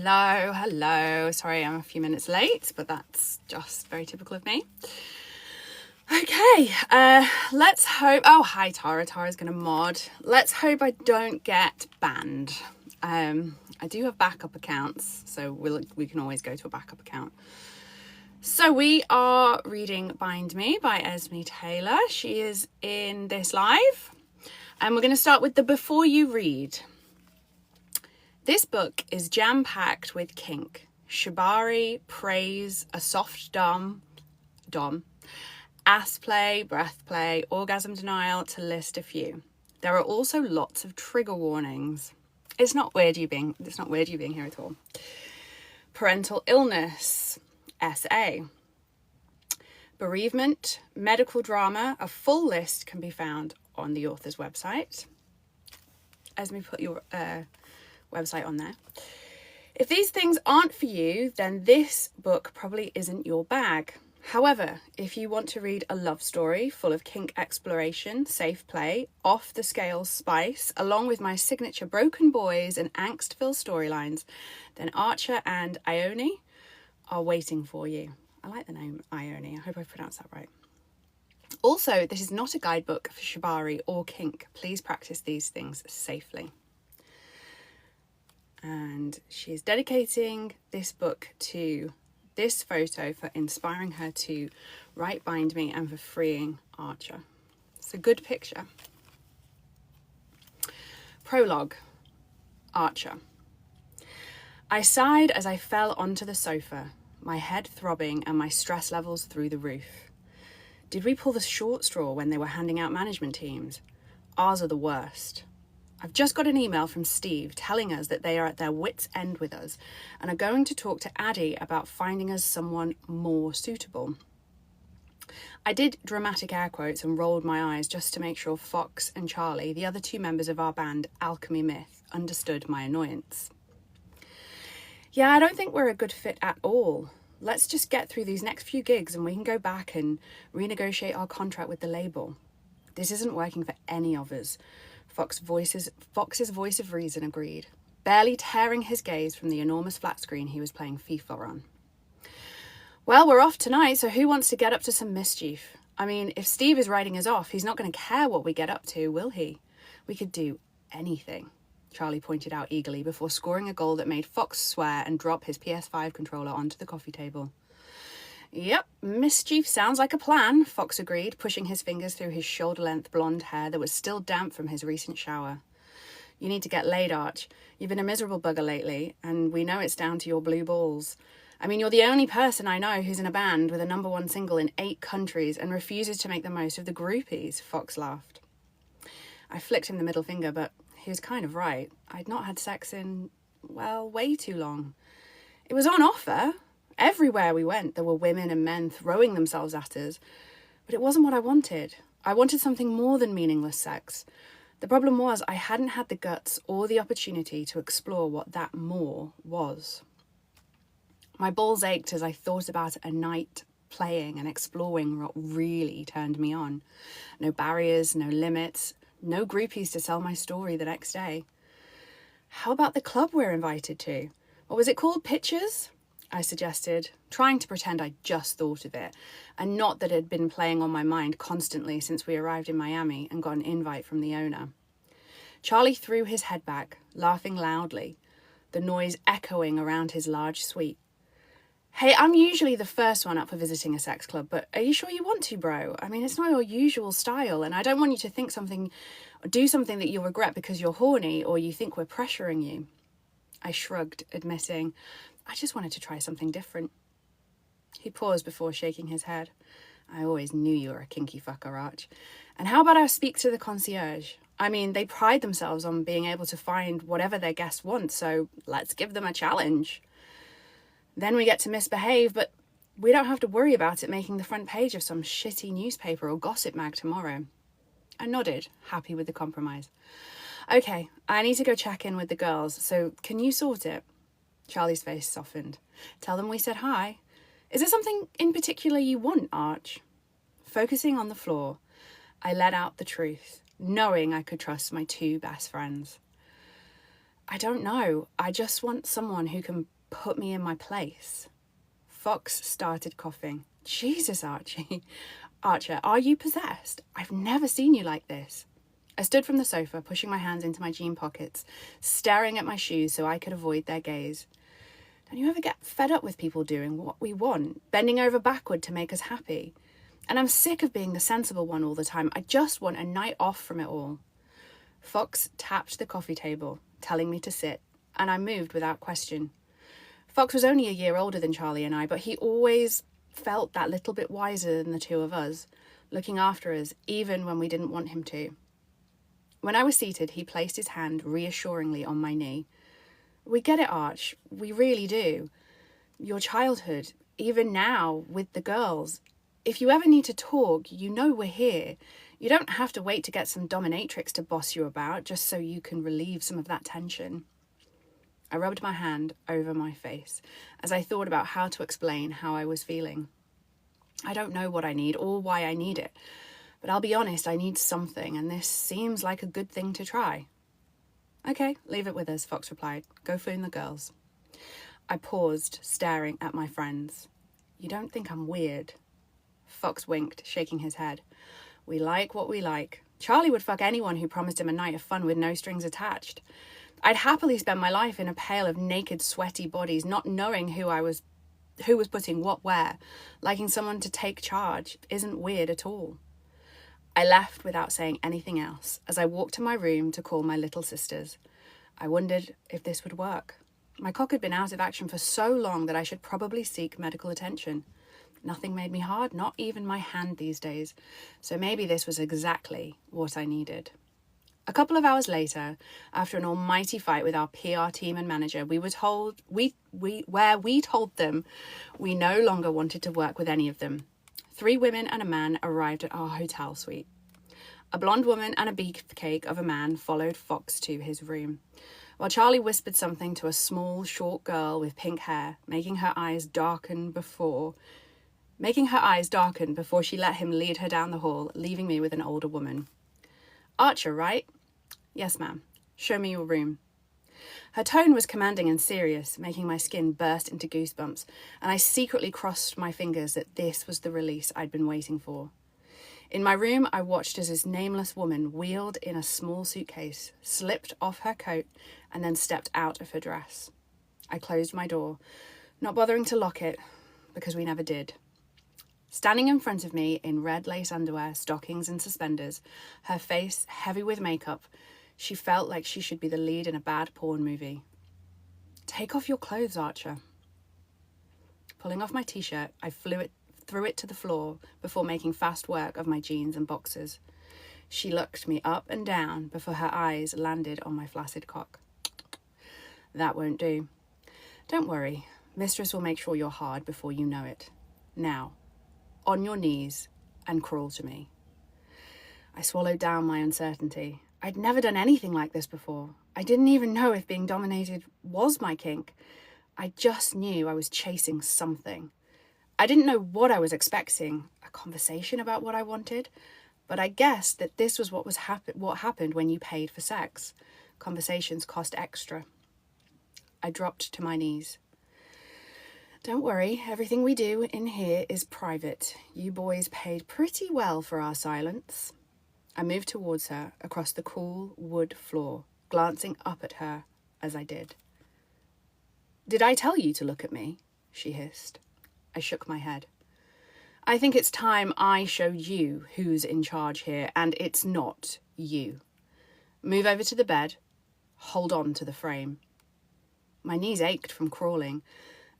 Hello. Sorry, I'm a few minutes late, but that's just very typical of me. Okay, let's hope... Oh, hi, Tara. Tara's going to mod. Let's hope I don't get banned. I do have backup accounts, so we can always go to a backup account. So we are reading Bind Me by Esme Taylor. She is in this live. And we're going to start with the Before You Read. This book is jam-packed with kink, shibari, praise, a soft dom, ass play, breath play, orgasm denial, to list a few. There are also lots of trigger warnings. It's not weird you being here at all. Parental illness, SA. Bereavement, medical drama. A full list can be found on the author's website. Esme, put your website on there. If these things aren't for you, then this book probably isn't your bag. However, if you want to read a love story full of kink exploration, safe play, off-the-scale spice, along with my signature broken boys and angst-filled storylines, then Archer and Ione are waiting for you. I like the name Ione. I hope I pronounced that right. Also, this is not a guidebook for shibari or kink. Please practice these things safely. And she is dedicating this book to this photo for inspiring her to write Bind Me and for freeing Archer. It's a good picture. Prologue, Archer. I sighed as I fell onto the sofa, my head throbbing and my stress levels through the roof. Did we pull the short straw when they were handing out management teams? Ours are the worst. I've just got an email from Steve telling us that they are at their wits' end with us and are going to talk to Addie about finding us someone more suitable. I did dramatic air quotes and rolled my eyes just to make sure Fox and Charlie, the other two members of our band, Alchemy Myth, understood my annoyance. Yeah, I don't think we're a good fit at all. Let's just get through these next few gigs and we can go back and renegotiate our contract with the label. This isn't working for any of us. Fox's voice of reason agreed, barely tearing his gaze from the enormous flat screen he was playing FIFA on. Well, we're off tonight, so who wants to get up to some mischief? I mean, if Steve is writing us off, he's not going to care what we get up to, will he? We could do anything, Charlie pointed out eagerly before scoring a goal that made Fox swear and drop his PS5 controller onto the coffee table. Yep, mischief sounds like a plan, Fox agreed, pushing his fingers through his shoulder-length blonde hair that was still damp from his recent shower. You need to get laid, Arch. You've been a miserable bugger lately, and we know it's down to your blue balls. I mean, you're the only person I know who's in a band with a #1 single in 8 countries and refuses to make the most of the groupies, Fox laughed. I flicked him the middle finger, but he was kind of right. I'd not had sex in, well, way too long. It was on offer. Everywhere we went, there were women and men throwing themselves at us. But it wasn't what I wanted. I wanted something more than meaningless sex. The problem was I hadn't had the guts or the opportunity to explore what that more was. My balls ached as I thought about a night playing and exploring what really turned me on. No barriers, no limits, no groupies to sell my story the next day. How about the club we're invited to? What was it called? Pictures? I suggested, trying to pretend I just thought of it, and not that it had been playing on my mind constantly since we arrived in Miami and got an invite from the owner. Charlie threw his head back, laughing loudly, the noise echoing around his large suite. Hey, I'm usually the first one up for visiting a sex club, but are you sure you want to, bro? I mean, it's not your usual style, and I don't want you to think something, or do something that you'll regret because you're horny or you think we're pressuring you. I shrugged, admitting, I just wanted to try something different. He paused before shaking his head. I always knew you were a kinky fucker, Arch. And how about I speak to the concierge? I mean, they pride themselves on being able to find whatever their guests want, so let's give them a challenge. Then we get to misbehave, but we don't have to worry about it making the front page of some shitty newspaper or gossip mag tomorrow. I nodded, happy with the compromise. Okay, I need to go check in with the girls, so can you sort it? Charlie's face softened. Tell them we said hi. Is there something in particular you want, Arch? Focusing on the floor, I let out the truth, knowing I could trust my 2 best friends. I don't know. I just want someone who can put me in my place. Fox started coughing. Jesus, Archie. Archer, are you possessed? I've never seen you like this. I stood from the sofa, pushing my hands into my jean pockets, staring at my shoes so I could avoid their gaze. Don't you ever get fed up with people doing what we want, bending over backward to make us happy? And I'm sick of being the sensible one all the time. I just want a night off from it all. Fox tapped the coffee table, telling me to sit, and I moved without question. Fox was only a year older than Charlie and I, but he always felt that little bit wiser than the two of us, looking after us even when we didn't want him to. When I was seated, he placed his hand reassuringly on my knee. We get it, Arch. We really do. Your childhood, even now with the girls. If you ever need to talk, you know we're here. You don't have to wait to get some dominatrix to boss you about just so you can relieve some of that tension. I rubbed my hand over my face as I thought about how to explain how I was feeling. I don't know what I need or why I need it. But I'll be honest, I need something, and this seems like a good thing to try. Okay, leave it with us, Fox replied. Go phone the girls. I paused, staring at my friends. You don't think I'm weird? Fox winked, shaking his head. We like what we like. Charlie would fuck anyone who promised him a night of fun with no strings attached. I'd happily spend my life in a pale of naked, sweaty bodies, not knowing who was putting what where. Liking someone to take charge isn't weird at all. I left without saying anything else as I walked to my room to call my little sisters. I wondered if this would work. My cock had been out of action for so long that I should probably seek medical attention. Nothing made me hard, not even my hand these days, so maybe this was exactly what I needed. A couple of hours later, after an almighty fight with our PR team and manager, we told them we no longer wanted to work with any of them. 3 women and a man arrived at our hotel suite. A blonde woman and a beefcake of a man followed Fox to his room, while Charlie whispered something to a small, short girl with pink hair, making her eyes darken before she let him lead her down the hall, leaving me with an older woman. Archer, right? Yes, ma'am. Show me your room. Her tone was commanding and serious, making my skin burst into goosebumps, and I secretly crossed my fingers that this was the release I'd been waiting for. In my room, I watched as this nameless woman wheeled in a small suitcase, slipped off her coat, and then stepped out of her dress. I closed my door, not bothering to lock it, because we never did. Standing in front of me in red lace underwear, stockings and suspenders, her face heavy with makeup, she felt like she should be the lead in a bad porn movie. Take off your clothes, Archer. Pulling off my t-shirt, I threw it to the floor before making fast work of my jeans and boxers. She looked me up and down before her eyes landed on my flaccid cock. That won't do. Don't worry, Mistress will make sure you're hard before you know it. Now, on your knees and crawl to me. I swallowed down my uncertainty. I'd never done anything like this before. I didn't even know if being dominated was my kink. I just knew I was chasing something. I didn't know what I was expecting, a conversation about what I wanted, but I guessed that this was what happened when you paid for sex. Conversations cost extra. I dropped to my knees. Don't worry, everything we do in here is private. You boys paid pretty well for our silence. I moved towards her across the cool wood floor, glancing up at her as I did. Did I tell you to look at me? She hissed. I shook my head. I think it's time I show you who's in charge here, and it's not you. Move over to the bed. Hold on to the frame. My knees ached from crawling,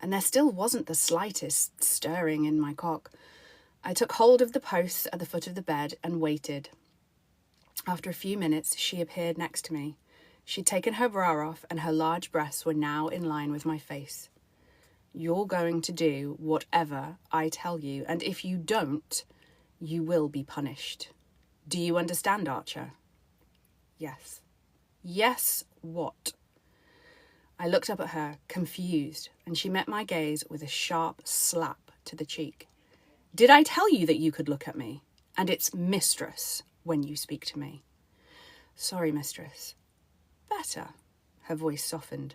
and there still wasn't the slightest stirring in my cock. I took hold of the posts at the foot of the bed and waited. After a few minutes, she appeared next to me. She'd taken her bra off, and her large breasts were now in line with my face. You're going to do whatever I tell you, and if you don't, you will be punished. Do you understand, Archer? Yes. Yes, what? I looked up at her, confused, and she met my gaze with a sharp slap to the cheek. Did I tell you that you could look at me? And it's mistress when you speak to me. Sorry, mistress. Better. Her voice softened.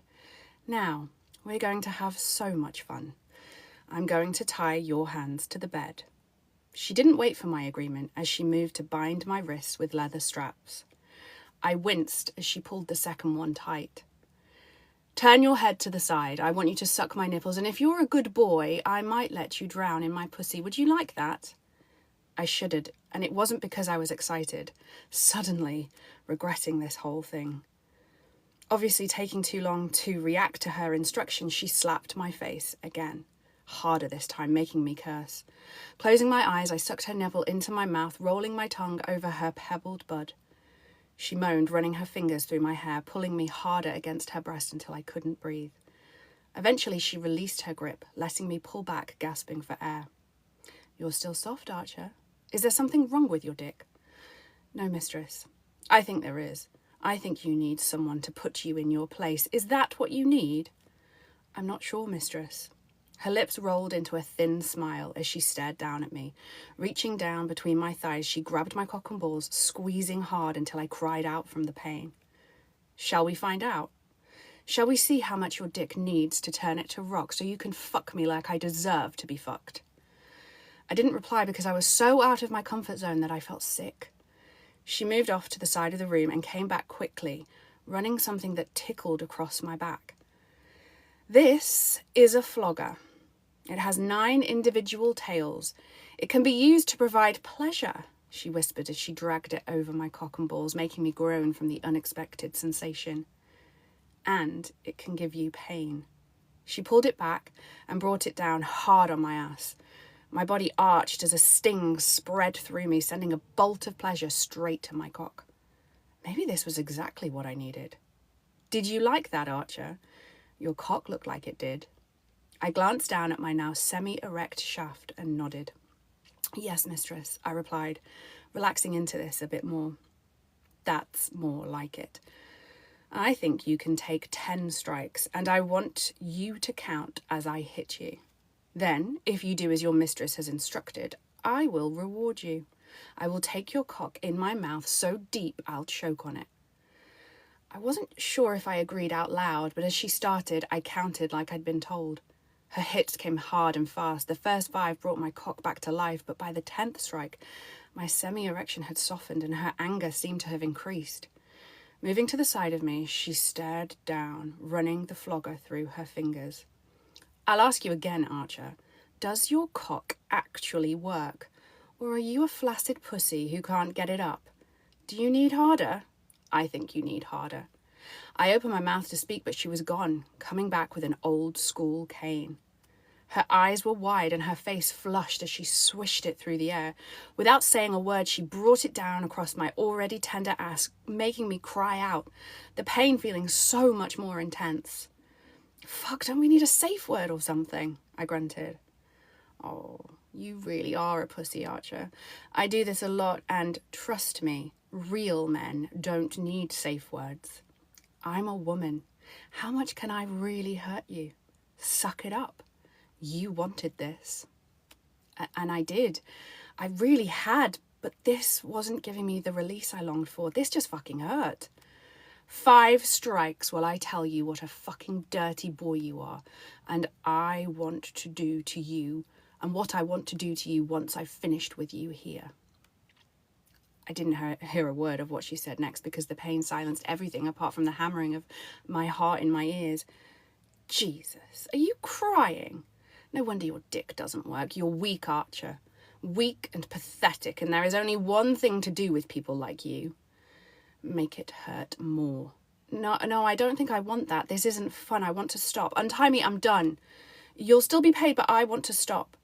Now, we're going to have so much fun. I'm going to tie your hands to the bed. She didn't wait for my agreement as she moved to bind my wrists with leather straps. I winced as she pulled the second one tight. Turn your head to the side. I want you to suck my nipples, and if you're a good boy, I might let you drown in my pussy. Would you like that? I shuddered, and it wasn't because I was excited. Suddenly, regretting this whole thing. Obviously taking too long to react to her instructions, she slapped my face again. Harder this time, making me curse. Closing my eyes, I sucked her nipple into my mouth, rolling my tongue over her pebbled bud. She moaned, running her fingers through my hair, pulling me harder against her breast until I couldn't breathe. Eventually, she released her grip, letting me pull back, gasping for air. You're still soft, Archer. Is there something wrong with your dick? No, mistress. I think there is. I think you need someone to put you in your place. Is that what you need? I'm not sure, mistress. Her lips rolled into a thin smile as she stared down at me. Reaching down between my thighs, she grabbed my cock and balls, squeezing hard until I cried out from the pain. Shall we find out? Shall we see how much your dick needs to turn it to rock so you can fuck me like I deserve to be fucked? I didn't reply because I was so out of my comfort zone that I felt sick. She moved off to the side of the room and came back quickly, running something that tickled across my back. This is a flogger. It has 9 individual tails. It can be used to provide pleasure, she whispered as she dragged it over my cock and balls, making me groan from the unexpected sensation. And it can give you pain. She pulled it back and brought it down hard on my ass. My body arched as a sting spread through me, sending a bolt of pleasure straight to my cock. Maybe this was exactly what I needed. Did you like that, Archer? Your cock looked like it did. I glanced down at my now semi-erect shaft and nodded. Yes, mistress, I replied, relaxing into this a bit more. That's more like it. I think you can take 10 strikes, and I want you to count as I hit you. Then, if you do as your mistress has instructed, I will reward you. I will take your cock in my mouth so deep I'll choke on it. I wasn't sure if I agreed out loud, but as she started, I counted like I'd been told. Her hits came hard and fast. The first 5 brought my cock back to life, but by the 10th strike, my semi-erection had softened and her anger seemed to have increased. Moving to the side of me, she stared down, running the flogger through her fingers. I'll ask you again, Archer. Does your cock actually work? Or are you a flaccid pussy who can't get it up? Do you need harder? I think you need harder. I opened my mouth to speak, but she was gone, coming back with an old-school cane. Her eyes were wide and her face flushed as she swished it through the air. Without saying a word, she brought it down across my already tender ass, making me cry out, the pain feeling so much more intense. Fuck, don't we need a safe word or something? I grunted. Oh, you really are a pussy, Archer. I do this a lot, and trust me, real men don't need safe words. I'm a woman. How much can I really hurt you? Suck it up. You wanted this. And I did. I really had, but this wasn't giving me the release I longed for. This just fucking hurt. 5 strikes while I tell you what a fucking dirty boy you are, and I want to do to you, and what I want to do to you once I've finished with you here. I didn't hear a word of what she said next because the pain silenced everything apart from the hammering of my heart in my ears. Jesus, are you crying? No wonder your dick doesn't work. You're weak, Archer. Weak and pathetic, and there is only one thing to do with people like you. Make it hurt more. No, I don't think I want that. This isn't fun. I want to stop. Untie me, I'm done. You'll still be paid, but I want to stop.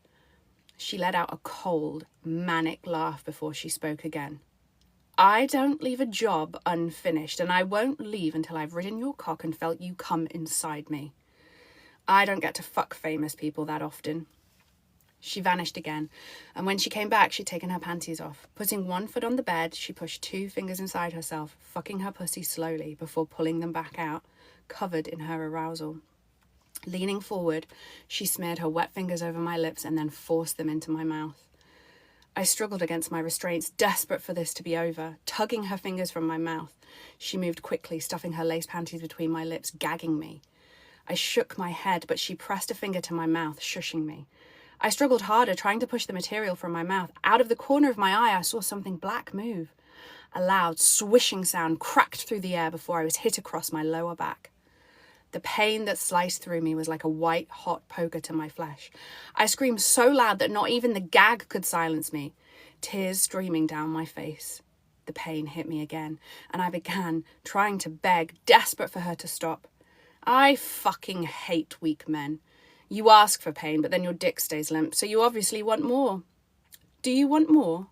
She let out a cold, manic laugh before she spoke again. I don't leave a job unfinished, and I won't leave until I've ridden your cock and felt you come inside me. I don't get to fuck famous people that often. She vanished again, and when she came back, she'd taken her panties off. Putting one foot on the bed, she pushed 2 fingers inside herself, fucking her pussy slowly before pulling them back out, covered in her arousal. Leaning forward, she smeared her wet fingers over my lips and then forced them into my mouth. I struggled against my restraints, desperate for this to be over, tugging her fingers from my mouth. She moved quickly, stuffing her lace panties between my lips, gagging me. I shook my head, but she pressed a finger to my mouth, shushing me. I struggled harder, trying to push the material from my mouth. Out of the corner of my eye, I saw something black move. A loud, swishing sound cracked through the air before I was hit across my lower back. The pain that sliced through me was like a white-hot poker to my flesh. I screamed so loud that not even the gag could silence me, tears streaming down my face. The pain hit me again, and I began trying to beg, desperate for her to stop. I fucking hate weak men. You ask for pain, but then your dick stays limp, so you obviously want more. Do you want more?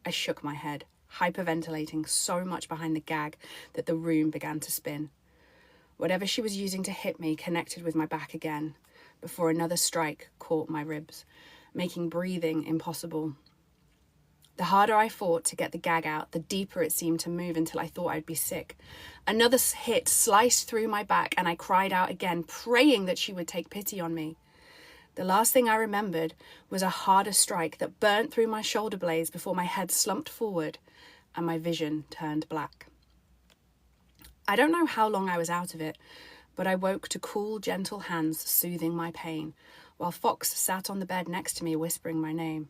I shook my head, hyperventilating so much behind the gag that the room began to spin. Whatever she was using to hit me connected with my back again, before another strike caught my ribs, making breathing impossible. The harder I fought to get the gag out, the deeper it seemed to move until I thought I'd be sick. Another hit sliced through my back, and I cried out again, praying that she would take pity on me. The last thing I remembered was a harder strike that burnt through my shoulder blades before my head slumped forward and my vision turned black. I don't know how long I was out of it, but I woke to cool, gentle hands soothing my pain, while Fox sat on the bed next to me whispering my name.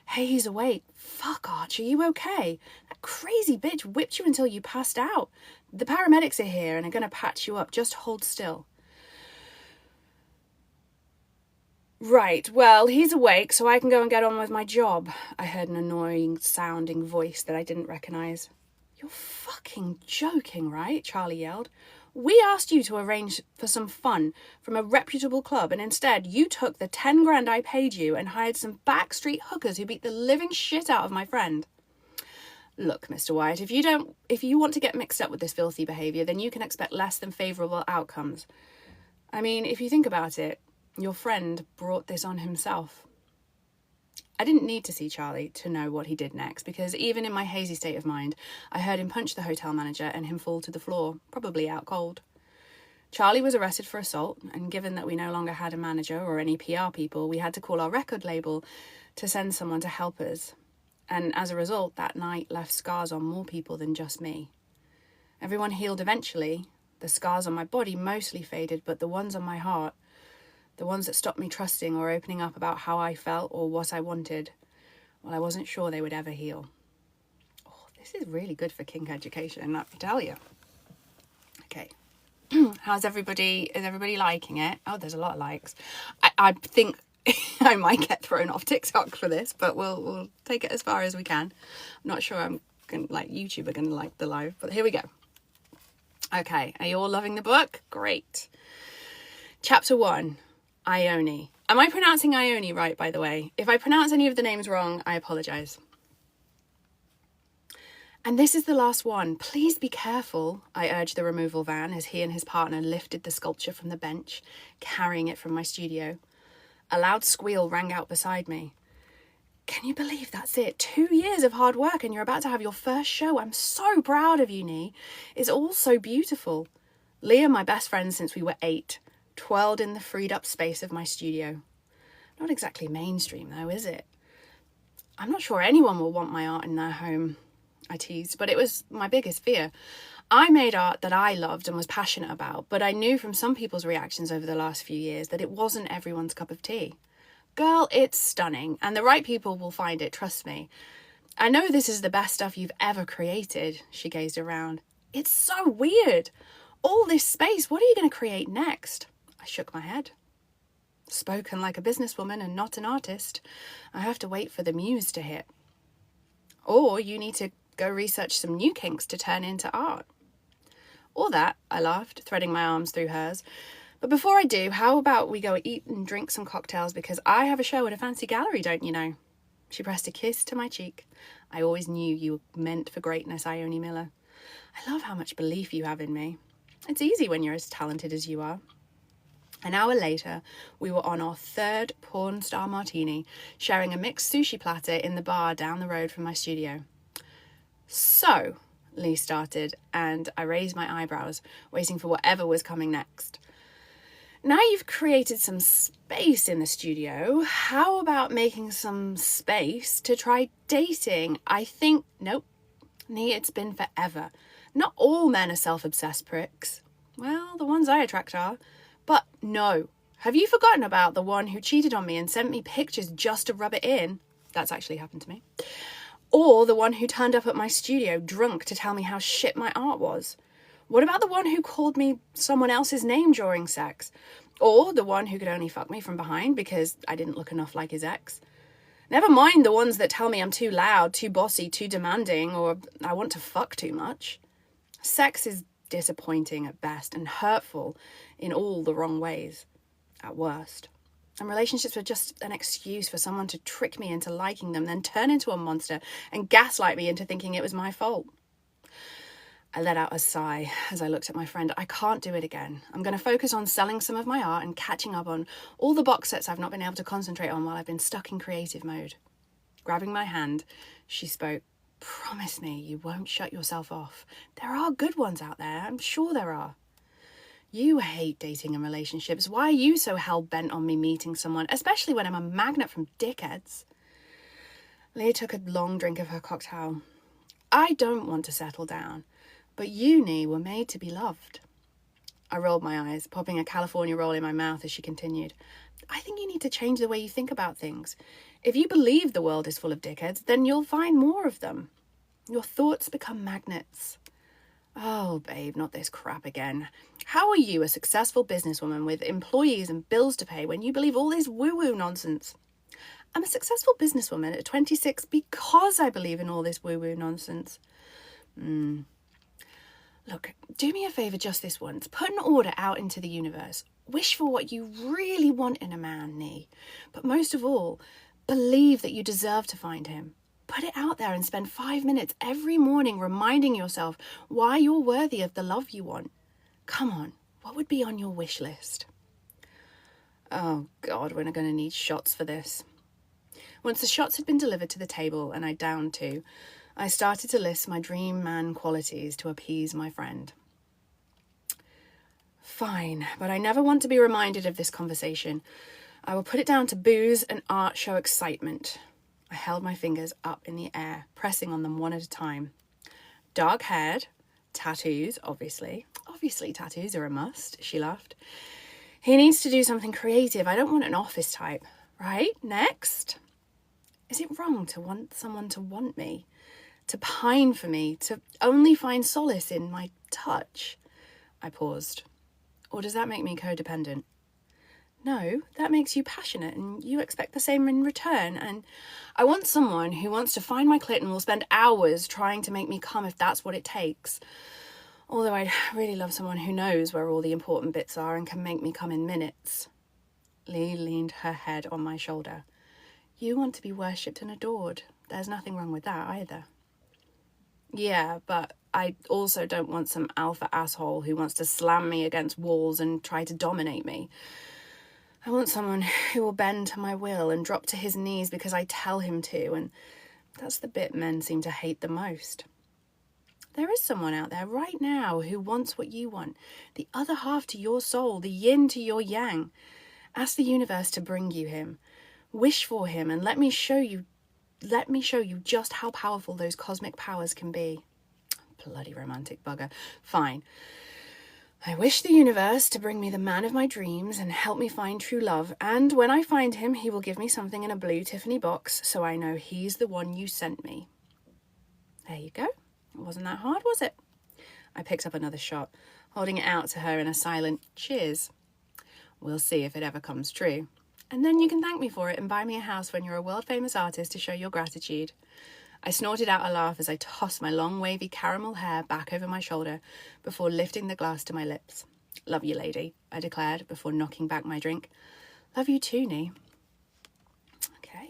Hey, he's awake. Fuck, Arch, are you okay? That crazy bitch whipped you until you passed out. The paramedics are here and are going to patch you up. Just hold still. Right, well, he's awake, so I can go and get on with my job. I heard an annoying sounding voice that I didn't recognise. You're fucking joking, right? Charlie yelled. We asked you to arrange for some fun from a reputable club, and instead you took the 10 grand I paid you and hired some backstreet hookers who beat the living shit out of my friend. Look, Mr. Wyatt, if you want to get mixed up with this filthy behaviour, then you can expect less than favourable outcomes. I mean, if you think about it, your friend brought this on himself. I didn't need to see Charlie to know what he did next, because even in my hazy state of mind, I heard him punch the hotel manager and him fall to the floor, probably out cold. Charlie was arrested for assault, and given that we no longer had a manager or any PR people, we had to call our record label to send someone to help us. And as a result, that night left scars on more people than just me. Everyone healed eventually. The scars on my body mostly faded, but the ones on my heart, the ones that stopped me trusting or opening up about how I felt or what I wanted, well, I wasn't sure they would ever heal. Oh, this is really good for kink education, let me tell you. Okay. How's everybody? Is everybody liking it? Oh, there's a lot of likes. I think I might get thrown off TikTok for this, but we'll take it as far as we can. I'm not sure I'm going to like YouTube are going to like the live, but here we go. Okay, are you all loving the book? Great. Chapter 1. Ione. Am I pronouncing Ione right, by the way? If I pronounce any of the names wrong, I apologise. And this is the last one. Please be careful, I urged the removal van as he and his partner lifted the sculpture from the bench, carrying it from my studio. A loud squeal rang out beside me. Can you believe that's it? 2 years of hard work and you're about to have your first show. I'm so proud of you, Nee. It's all so beautiful. Leah, my best friend since we were 8, twirled in the freed up space of my studio. Not exactly mainstream though, is it? I'm not sure anyone will want my art in their home, I teased, but it was my biggest fear. I made art that I loved and was passionate about, but I knew from some people's reactions over the last few years that it wasn't everyone's cup of tea. Girl, it's stunning, and the right people will find it, trust me. I know this is the best stuff you've ever created, she gazed around. It's so weird. All this space, what are you going to create next? I shook my head. Spoken like a businesswoman and not an artist. I have to wait for the muse to hit. Or you need to go research some new kinks to turn into art. Or that, I laughed, threading my arms through hers. But before I do, how about we go eat and drink some cocktails, because I have a show at a fancy gallery, don't you know? She pressed a kiss to my cheek. I always knew you were meant for greatness, Ione Miller. I love how much belief you have in me. It's easy when you're as talented as you are. An hour later, we were on our third porn star martini, sharing a mixed sushi platter in the bar down the road from my studio. So, Lee started, and I raised my eyebrows, waiting for whatever was coming next. Now you've created some space in the studio, how about making some space to try dating? I think, nope, Nee, it's been forever. Not all men are self-obsessed pricks. Well, the ones I attract are. But no. Have you forgotten about the one who cheated on me and sent me pictures just to rub it in? That's actually happened to me. Or the one who turned up at my studio drunk to tell me how shit my art was? What about the one who called me someone else's name during sex? Or the one who could only fuck me from behind because I didn't look enough like his ex? Never mind the ones that tell me I'm too loud, too bossy, too demanding, or I want to fuck too much. Sex is disappointing at best and hurtful in all the wrong ways at worst. And relationships are just an excuse for someone to trick me into liking them, then turn into a monster and gaslight me into thinking it was my fault. I let out a sigh as I looked at my friend. I can't do it again. I'm going to focus on selling some of my art and catching up on all the box sets I've not been able to concentrate on while I've been stuck in creative mode. Grabbing my hand, she spoke. Promise me you won't shut yourself off. There are good ones out there. I'm sure there are. You hate dating and relationships. Why are you so hell-bent on me meeting someone, especially when I'm a magnet from dickheads? Leah took a long drink of her cocktail. I don't want to settle down. But you, Nee, were made to be loved. I rolled my eyes, popping a California roll in my mouth as she continued. I think you need to change the way you think about things. If you believe the world is full of dickheads, then you'll find more of them. Your thoughts become magnets. Oh, babe, not this crap again. How are you a successful businesswoman with employees and bills to pay when you believe all this woo-woo nonsense? I'm a successful businesswoman at 26 because I believe in all this woo-woo nonsense. Look, do me a favour just this once. Put an order out into the universe. Wish for what you really want in a man, Nee. But most of all, believe that you deserve to find him. Put it out there and spend 5 minutes every morning reminding yourself why you're worthy of the love you want. Come on, what would be on your wish list? Oh God, we're going to need shots for this. Once the shots had been delivered to the table and I downed 2, I started to list my dream man qualities to appease my friend. Fine, but I never want to be reminded of this conversation. I will put it down to booze and art show excitement. I held my fingers up in the air, pressing on them one at a time. Dark-haired, tattoos, obviously. Obviously tattoos are a must, she laughed. He needs to do something creative. I don't want an office type. Right, next. Is it wrong to want someone to want me? To pine for me, to only find solace in my touch? I paused. Or does that make me codependent? No, that makes you passionate and you expect the same in return. And I want someone who wants to find my clit and will spend hours trying to make me come if that's what it takes. Although I'd really love someone who knows where all the important bits are and can make me come in minutes. Lee leaned her head on my shoulder. You want to be worshipped and adored. There's nothing wrong with that either. Yeah, but I also don't want some alpha asshole who wants to slam me against walls and try to dominate me. I want someone who will bend to my will and drop to his knees because I tell him to, and that's the bit men seem to hate the most. There is someone out there right now who wants what you want, the other half to your soul, the yin to your yang. Ask the universe to bring you him. Wish for him and let me show you just how powerful those cosmic powers can be. Bloody romantic bugger. Fine. I wish the universe to bring me the man of my dreams and help me find true love. And when I find him, he will give me something in a blue Tiffany box so I know he's the one you sent me. There you go. It wasn't that hard, was it? I picked up another shot, holding it out to her in a silent cheers. We'll see if it ever comes true. And then you can thank me for it and buy me a house when you're a world-famous artist to show your gratitude. I snorted out a laugh as I tossed my long, wavy caramel hair back over my shoulder before lifting the glass to my lips. Love you, lady, I declared before knocking back my drink. Love you too, Nee. Okay,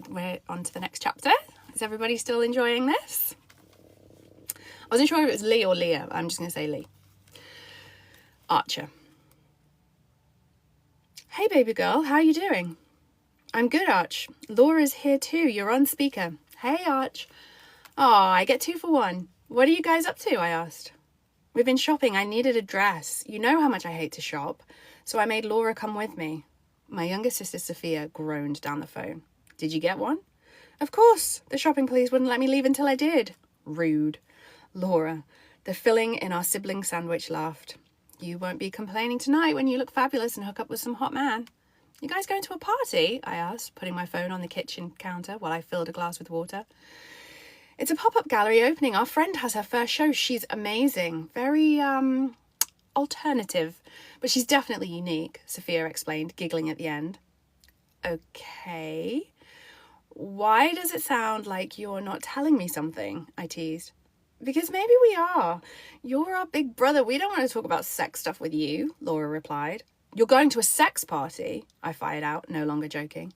we're on to the next chapter. Is everybody still enjoying this? I wasn't sure if it was Lee or Leah. I'm just going to say Lee. Archer. Hey, baby girl, how you doing? I'm good, Arch. Laura's here too. You're on speaker. Hey, Arch. Oh, I get 2 for 1. What are you guys up to? I asked. We've been shopping. I needed a dress. You know how much I hate to shop. So I made Laura come with me. My younger sister Sophia groaned down the phone. Did you get one? Of course. The shopping police wouldn't let me leave until I did. Rude. Laura, the filling in our sibling sandwich, laughed. You won't be complaining tonight when you look fabulous and hook up with some hot man. You guys going to a party? I asked, putting my phone on the kitchen counter while I filled a glass with water. It's a pop-up gallery opening. Our friend has her first show. She's amazing. Very, alternative. But she's definitely unique, Sophia explained, giggling at the end. Okay. Why does it sound like you're not telling me something? I teased. Because maybe we are. You're our big brother. We don't want to talk about sex stuff with you, Laura replied. You're going to a sex party? I fired out, no longer joking.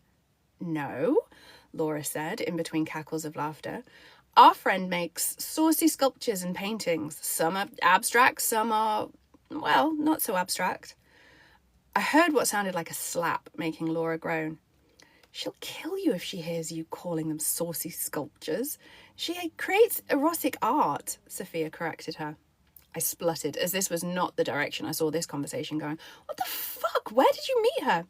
No, Laura said, in between cackles of laughter. Our friend makes saucy sculptures and paintings. Some are abstract, some are, well, not so abstract. I heard what sounded like a slap, making Laura groan. She'll kill you if she hears you calling them saucy sculptures. She creates erotic art, Sophia corrected her. I spluttered, as this was not the direction I saw this conversation going. What the fuck? Where did you meet her?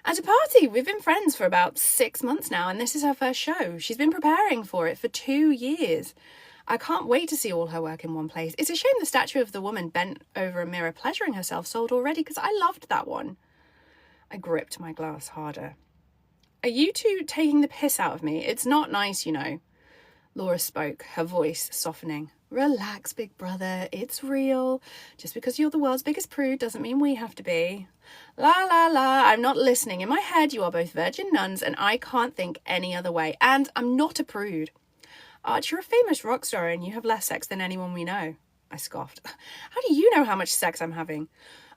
At a party. We've been friends for about 6 months now, and this is her first show. She's been preparing for it for 2 years. I can't wait to see all her work in one place. It's a shame the statue of the woman bent over a mirror pleasuring herself sold already, because I loved that one. I gripped my glass harder. Are you two taking the piss out of me? It's not nice, you know. Laura spoke, her voice softening. Relax, big brother. It's real. Just because you're the world's biggest prude doesn't mean we have to be. La, la, la. I'm not listening. In my head, you are both virgin nuns, and I can't think any other way. And I'm not a prude. Arch, you're a famous rock star, and you have less sex than anyone we know. I scoffed. How do you know how much sex I'm having?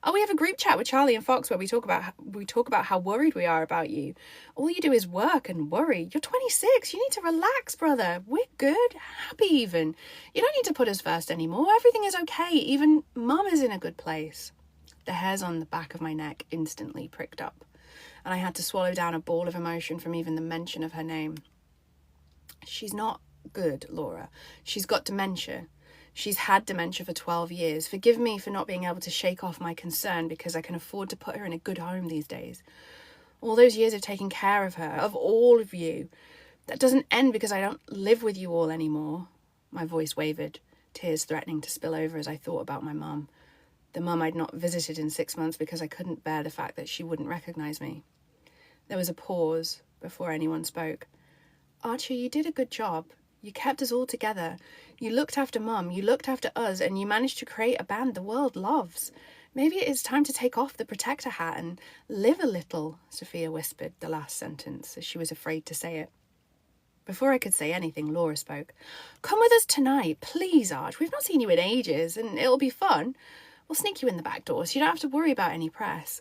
Oh, we have a group chat with Charlie and Fox where we talk about how worried we are about you. All you do is work and worry. You're 26. You need to relax, brother. We're good, happy even. You don't need to put us first anymore. Everything is okay. Even Mum is in a good place. The hairs on the back of my neck instantly pricked up, and I had to swallow down a ball of emotion from even the mention of her name. She's not good, Laura. She's got dementia. She's had dementia for 12 years. Forgive me for not being able to shake off my concern because I can afford to put her in a good home these days. All those years of taking care of her, of all of you, that doesn't end because I don't live with you all anymore. My voice wavered, tears threatening to spill over as I thought about my mum. The mum I'd not visited in 6 months because I couldn't bear the fact that she wouldn't recognise me. There was a pause before anyone spoke. Archie, you did a good job. You kept us all together. You looked after Mum, you looked after us, and you managed to create a band the world loves. Maybe it is time to take off the protector hat and live a little, Sophia whispered the last sentence as she was afraid to say it. Before I could say anything, Laura spoke. Come with us tonight, please, Arch. We've not seen you in ages, and it'll be fun. We'll sneak you in the back door so you don't have to worry about any press.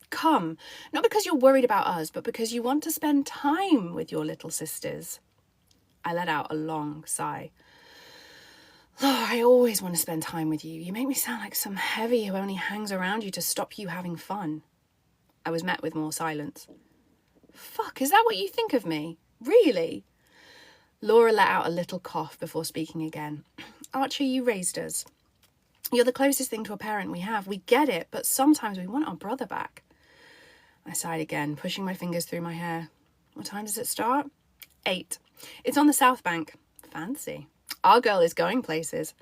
Come, not because you're worried about us, but because you want to spend time with your little sisters. I let out a long sigh. Oh, I always want to spend time with you. You make me sound like some heavy who only hangs around you to stop you having fun. I was met with more silence. Fuck, is that what you think of me? Really? Laura let out a little cough before speaking again. Archie, you raised us. You're the closest thing to a parent we have. We get it, but sometimes we want our brother back. I sighed again, pushing my fingers through my hair. What time does it start? 8. It's on the South Bank. Fancy. Our girl is going places.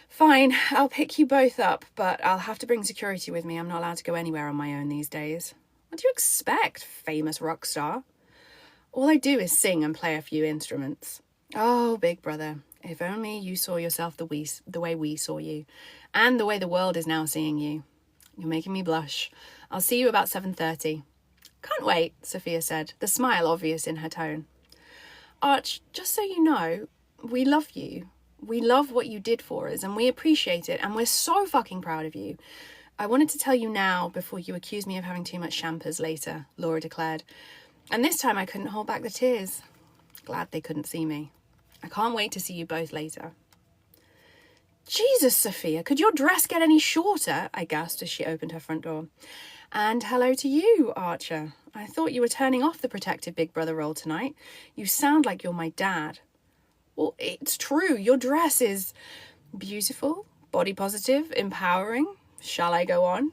Fine, I'll pick you both up, but I'll have to bring security with me. I'm not allowed to go anywhere on my own these days. What do you expect, famous rock star? All I do is sing and play a few instruments. Oh, big brother, if only you saw yourself the way we saw you, and the way the world is now seeing you. You're making me blush. I'll see you about 7:30. Can't wait, Sophia said, the smile obvious in her tone. Arch, just so you know, we love you. We love what you did for us, and we appreciate it, and we're so fucking proud of you. I wanted to tell you now before you accuse me of having too much champers later, Laura declared. And this time I couldn't hold back the tears. Glad they couldn't see me. I can't wait to see you both later. Jesus, Sophia, could your dress get any shorter? I gasped as she opened her front door. And hello to you, Archer. I thought you were turning off the protective big brother role tonight. You sound like you're my dad. Well, it's true. Your dress is beautiful, body positive, empowering. Shall I go on?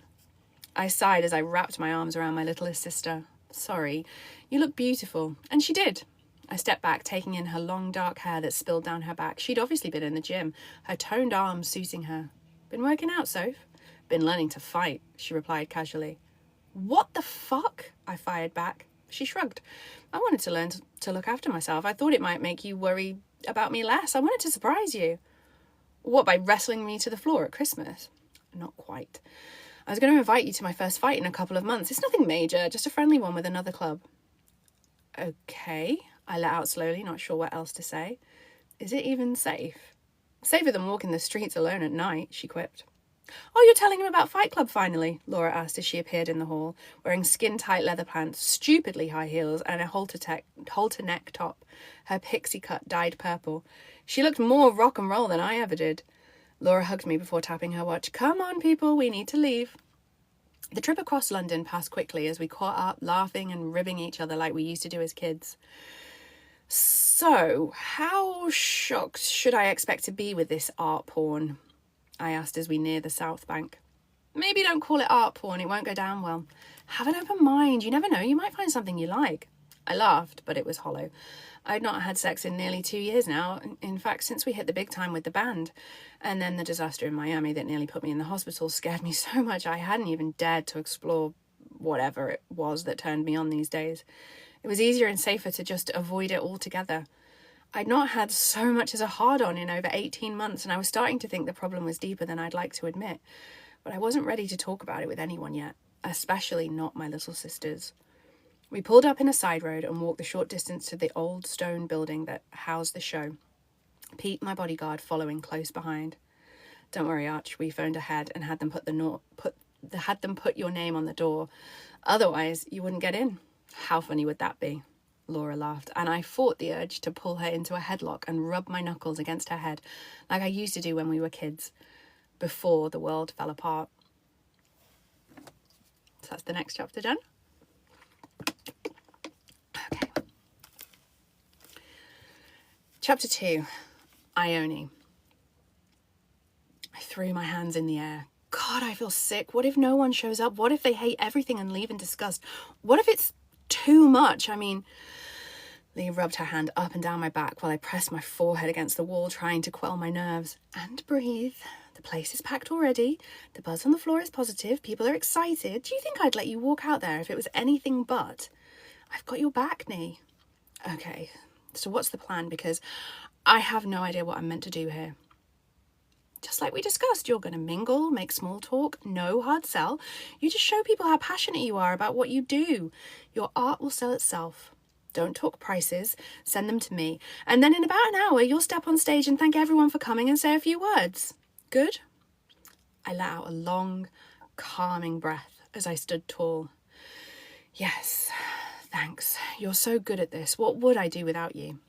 I sighed as I wrapped my arms around my littlest sister. Sorry, you look beautiful. And she did. I stepped back, taking in her long dark hair that spilled down her back. She'd obviously been in the gym, her toned arms suiting her. Been working out, Soph? Been learning to fight, she replied casually. What the fuck? I fired back. She shrugged. I wanted to learn to look after myself. I thought it might make you worry about me less. I wanted to surprise you. What, by wrestling me to the floor at Christmas? Not quite. I was going to invite you to my first fight in a couple of months. It's nothing major, just a friendly one with another club. Okay, I let out slowly, not sure what else to say. Is it even safe? Safer than walking the streets alone at night, she quipped. Oh, you're telling him about Fight Club finally? Laura asked as she appeared in the hall, wearing skin-tight leather pants, stupidly high heels, and a halter neck top. Her pixie cut dyed purple. She looked more rock and roll than I ever did. Laura hugged me before tapping her watch. Come on, people, we need to leave. The trip across London passed quickly as we caught up, laughing and ribbing each other like we used to do as kids. So, how shocked should I expect to be with this art porn? I asked as we neared the South Bank. Maybe don't call it art porn, it won't go down well. Have an open mind, you never know, you might find something you like. I laughed, but it was hollow. I'd not had sex in nearly 2 years now, in fact, since we hit the big time with the band. And then the disaster in Miami that nearly put me in the hospital scared me so much I hadn't even dared to explore whatever it was that turned me on these days. It was easier and safer to just avoid it altogether. I'd not had so much as a hard-on in over 18 months, and I was starting to think the problem was deeper than I'd like to admit. But I wasn't ready to talk about it with anyone yet, especially not my little sisters. We pulled up in a side road and walked the short distance to the old stone building that housed the show, Pete, my bodyguard, following close behind. Don't worry, Arch, we phoned ahead and had them put your name on the door. Otherwise, you wouldn't get in. How funny would that be? Laura laughed, and I fought the urge to pull her into a headlock and rub my knuckles against her head, like I used to do when we were kids, before the world fell apart. So that's the next chapter done. Okay. Chapter 2, Ione. I threw my hands in the air. God, I feel sick. What if no one shows up? What if they hate everything and leave in disgust? What if it's too much? I mean, Lee rubbed her hand up and down my back while I pressed my forehead against the wall, trying to quell my nerves. And breathe. The place is packed already. The buzz on the floor is positive. People are excited. Do you think I'd let you walk out there if it was anything but? I've got your back, Nee. Okay, so what's the plan? Because I have no idea what I'm meant to do here. Just like we discussed, you're going to mingle, make small talk, no hard sell. You just show people how passionate you are about what you do. Your art will sell itself. Don't talk prices, send them to me. And then in about an hour, you'll step on stage and thank everyone for coming and say a few words. Good? I let out a long, calming breath as I stood tall. Yes, thanks. You're so good at this. What would I do without you?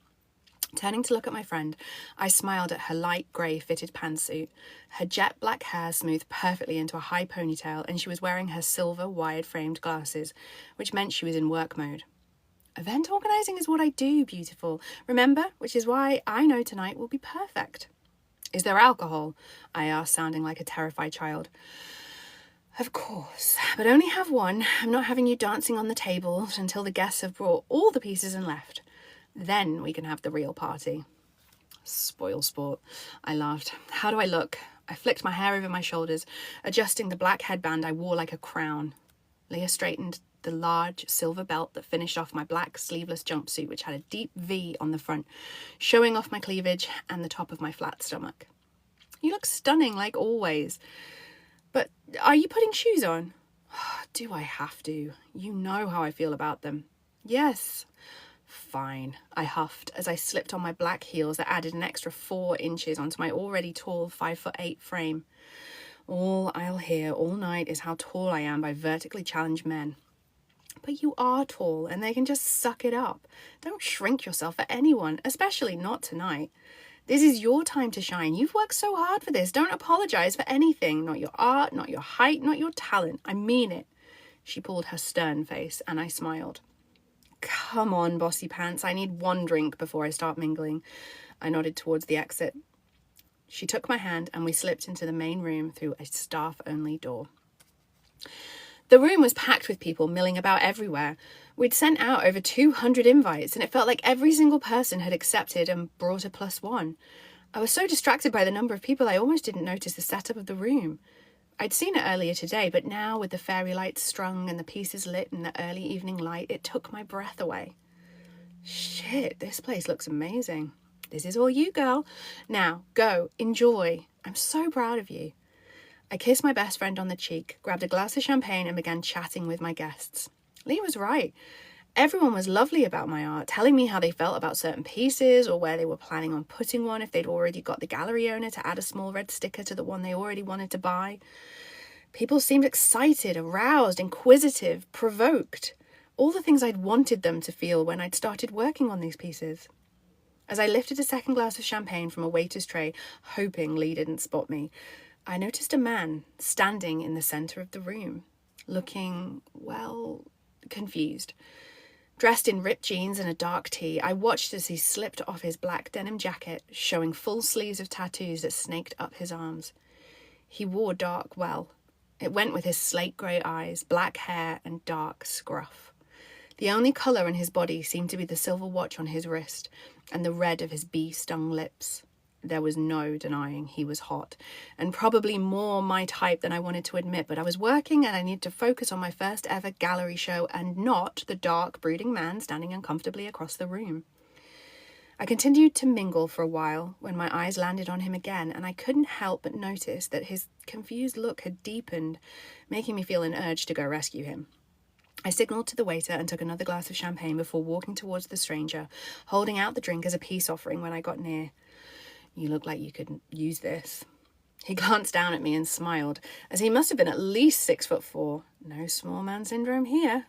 Turning to look at my friend, I smiled at her light grey fitted pantsuit. Her jet black hair smoothed perfectly into a high ponytail, and she was wearing her silver wired-framed glasses, which meant she was in work mode. Event organising is what I do, beautiful. Remember? Which is why I know tonight will be perfect. Is there alcohol? I asked, sounding like a terrified child. Of course, but only have one. I'm not having you dancing on the tables until the guests have brought all the pieces and left. Then we can have the real party. Spoil sport, I laughed. How do I look? I flicked my hair over my shoulders, adjusting the black headband I wore like a crown. Leah straightened the large silver belt that finished off my black sleeveless jumpsuit, which had a deep V on the front, showing off my cleavage and the top of my flat stomach. You look stunning, like always. But are you putting shoes on? Do I have to? You know how I feel about them. Yes. Fine, I huffed as I slipped on my black heels that added an extra 4 inches onto my already tall 5'8" frame. All I'll hear all night is how tall I am by vertically challenged men. But you are tall, and they can just suck it up. Don't shrink yourself for anyone, especially not tonight. This is your time to shine. You've worked so hard for this. Don't apologise for anything. Not your art, not your height, not your talent. I mean it. She pulled her stern face, and I smiled. Come on, bossy pants. I need one drink before I start mingling. I nodded towards the exit. She took my hand and we slipped into the main room through a staff-only door. The room was packed with people milling about everywhere. We'd sent out over 200 invites, and it felt like every single person had accepted and brought a +1. I was so distracted by the number of people, I almost didn't notice the setup of the room. I'd seen it earlier today, but now with the fairy lights strung and the pieces lit in the early evening light, it took my breath away. Shit, this place looks amazing. This is all you, girl. Now, go, enjoy. I'm so proud of you. I kissed my best friend on the cheek, grabbed a glass of champagne and began chatting with my guests. Lee was right. Everyone was lovely about my art, telling me how they felt about certain pieces or where they were planning on putting one if they'd already got the gallery owner to add a small red sticker to the one they already wanted to buy. People seemed excited, aroused, inquisitive, provoked. All the things I'd wanted them to feel when I'd started working on these pieces. As I lifted a second glass of champagne from a waiter's tray, hoping Lee didn't spot me, I noticed a man standing in the centre of the room, looking, well, confused. Dressed in ripped jeans and a dark tee, I watched as he slipped off his black denim jacket, showing full sleeves of tattoos that snaked up his arms. He wore dark well. It went with his slate grey eyes, black hair, and dark scruff. The only colour in his body seemed to be the silver watch on his wrist and the red of his bee-stung lips. There was no denying he was hot, and probably more my type than I wanted to admit, but I was working and I needed to focus on my first ever gallery show and not the dark, brooding man standing uncomfortably across the room. I continued to mingle for a while when my eyes landed on him again, and I couldn't help but notice that his confused look had deepened, making me feel an urge to go rescue him. I signalled to the waiter and took another glass of champagne before walking towards the stranger, holding out the drink as a peace offering when I got near. You look like you could use this. He glanced down at me and smiled, as he must have been at least 6'4". No small man syndrome here.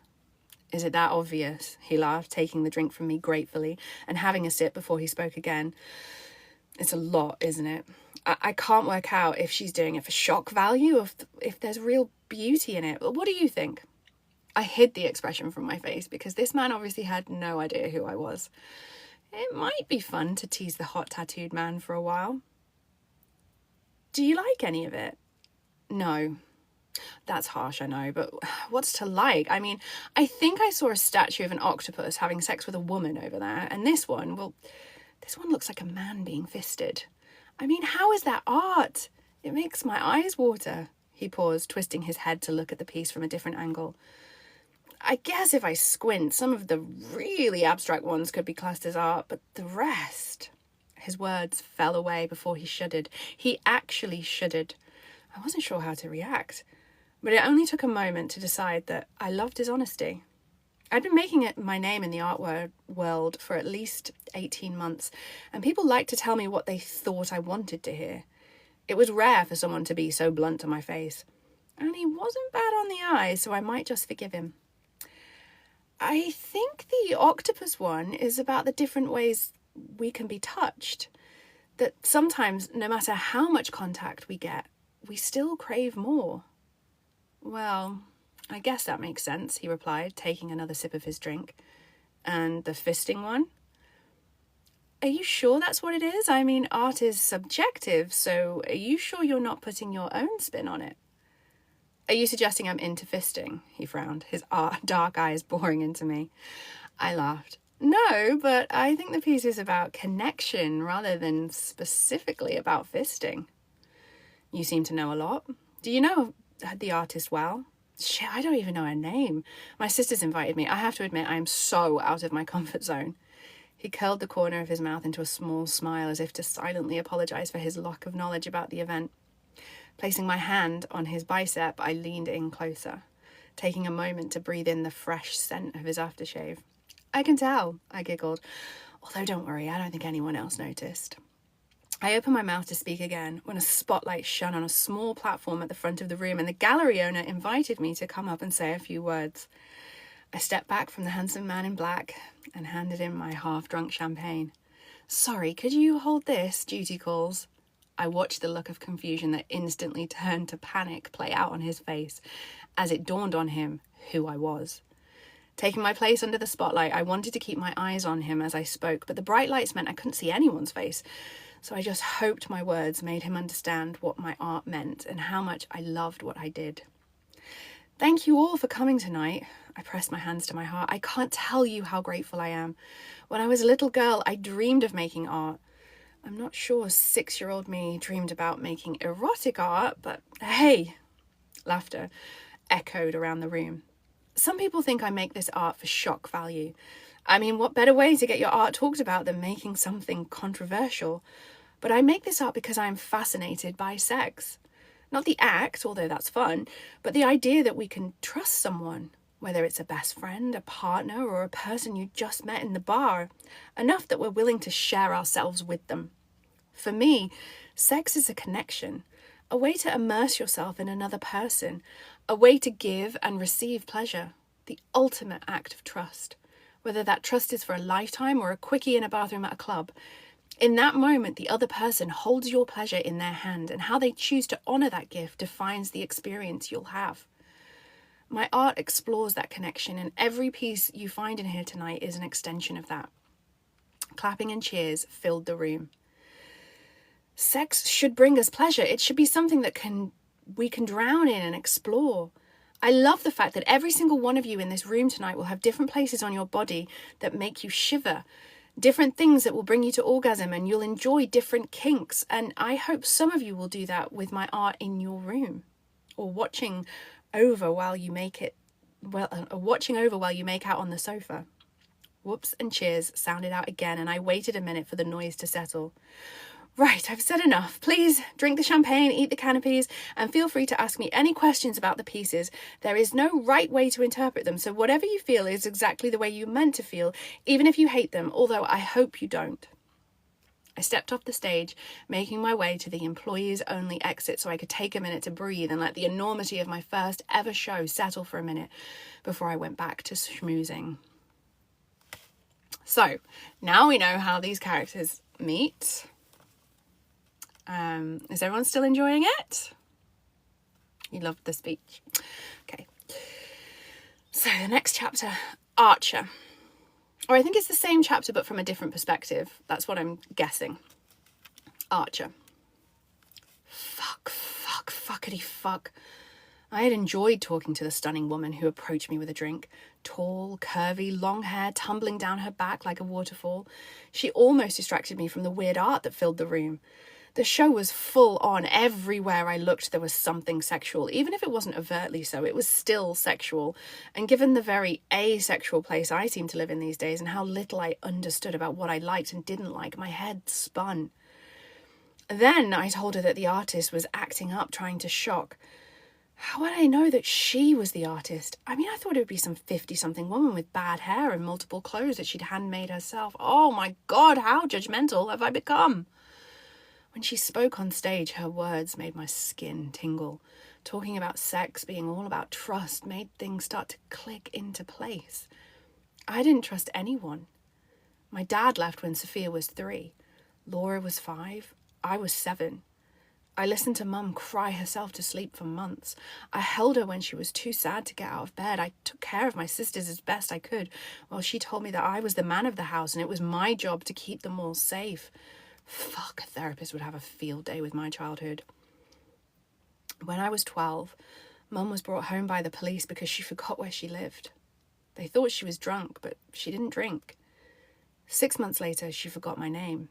Is it that obvious? He laughed, taking the drink from me gratefully and having a sip before he spoke again. It's a lot, isn't it? I can't work out if she's doing it for shock value or if there's real beauty in it. What do you think? I hid the expression from my face because this man obviously had no idea who I was. It might be fun to tease the hot tattooed man for a while. Do you like any of it? No. That's harsh, I know, but what's to like? I mean, I think I saw a statue of an octopus having sex with a woman over there, and this one looks like a man being fisted. I mean, how is that art? It makes my eyes water. He paused, twisting his head to look at the piece from a different angle. I guess if I squint, some of the really abstract ones could be classed as art, but the rest... His words fell away before he shuddered. He actually shuddered. I wasn't sure how to react, but it only took a moment to decide that I loved his honesty. I'd been making it my name in the art world for at least 18 months, and people liked to tell me what they thought I wanted to hear. It was rare for someone to be so blunt to my face, and he wasn't bad on the eyes, so I might just forgive him. I think the octopus one is about the different ways we can be touched. That sometimes, no matter how much contact we get, we still crave more. Well, I guess that makes sense, he replied, taking another sip of his drink. And the fisting one? Are you sure that's what it is? I mean, art is subjective, so are you sure you're not putting your own spin on it? Are you suggesting I'm into fisting? He frowned, his dark eyes boring into me. I laughed. No, but I think the piece is about connection rather than specifically about fisting. You seem to know a lot. Do you know the artist well? Shit, I don't even know her name. My sister's invited me. I have to admit, I am so out of my comfort zone. He curled the corner of his mouth into a small smile as if to silently apologise for his lack of knowledge about the event. Placing my hand on his bicep, I leaned in closer, taking a moment to breathe in the fresh scent of his aftershave. I can tell, I giggled. Although don't worry, I don't think anyone else noticed. I opened my mouth to speak again when a spotlight shone on a small platform at the front of the room and the gallery owner invited me to come up and say a few words. I stepped back from the handsome man in black and handed him my half-drunk champagne. Sorry, could you hold this? Duty calls. I watched the look of confusion that instantly turned to panic play out on his face as it dawned on him who I was. Taking my place under the spotlight, I wanted to keep my eyes on him as I spoke, but the bright lights meant I couldn't see anyone's face, so I just hoped my words made him understand what my art meant and how much I loved what I did. Thank you all for coming tonight. I pressed my hands to my heart. I can't tell you how grateful I am. When I was a little girl, I dreamed of making art. I'm not sure 6-year-old me dreamed about making erotic art, but hey, laughter echoed around the room. Some people think I make this art for shock value. I mean, what better way to get your art talked about than making something controversial? But I make this art because I am fascinated by sex. Not the act, although that's fun, but the idea that we can trust someone, whether it's a best friend, a partner, or a person you just met in the bar, enough that we're willing to share ourselves with them. For me, sex is a connection, a way to immerse yourself in another person, a way to give and receive pleasure, the ultimate act of trust. Whether that trust is for a lifetime or a quickie in a bathroom at a club, in that moment, the other person holds your pleasure in their hand, and how they choose to honour that gift defines the experience you'll have. My art explores that connection, and every piece you find in here tonight is an extension of that. Clapping and cheers filled the room. Sex should bring us pleasure. It should be something that we can drown in and explore. I love the fact that every single one of you in this room tonight will have different places on your body that make you shiver, different things that will bring you to orgasm, and you'll enjoy different kinks. And I hope some of you will do that with my art in your room, or watching over while you make out on the sofa. Whoops and cheers sounded out again, and I waited a minute for the noise to settle. Right, I've said enough. Please drink the champagne, eat the canapes, and feel free to ask me any questions about the pieces. There is no right way to interpret them, so whatever you feel is exactly the way you meant to feel, even if you hate them, although I hope you don't. I stepped off the stage, making my way to the employees-only exit so I could take a minute to breathe and let the enormity of my first ever show settle for a minute before I went back to schmoozing. So, now we know how these characters meet. Is everyone still enjoying it? You loved the speech. Okay. So the next chapter, Archer. Or I think it's the same chapter but from a different perspective. That's what I'm guessing. Archer. Fuckity fuck. I had enjoyed talking to the stunning woman who approached me with a drink. Tall, curvy, long hair tumbling down her back like a waterfall. She almost distracted me from the weird art that filled the room. The show was full on. Everywhere I looked, there was something sexual. Even if it wasn't overtly so, it was still sexual. And given the very asexual place I seem to live in these days and how little I understood about what I liked and didn't like, my head spun. Then I told her that the artist was acting up, trying to shock. How would I know that she was the artist? I mean, I thought it would be some 50-something woman with bad hair and multiple clothes that she'd handmade herself. Oh my God, how judgmental have I become? When she spoke on stage, her words made my skin tingle. Talking about sex being all about trust made things start to click into place. I didn't trust anyone. My dad left when Sophia was 3. Laura was 5. I was 7. I listened to Mum cry herself to sleep for months. I held her when she was too sad to get out of bed. I took care of my sisters as best I could, while she told me that I was the man of the house and it was my job to keep them all safe. Fuck, a therapist would have a field day with my childhood. When I was 12, Mum was brought home by the police because she forgot where she lived. They thought she was drunk, but she didn't drink. 6 months later, she forgot my name.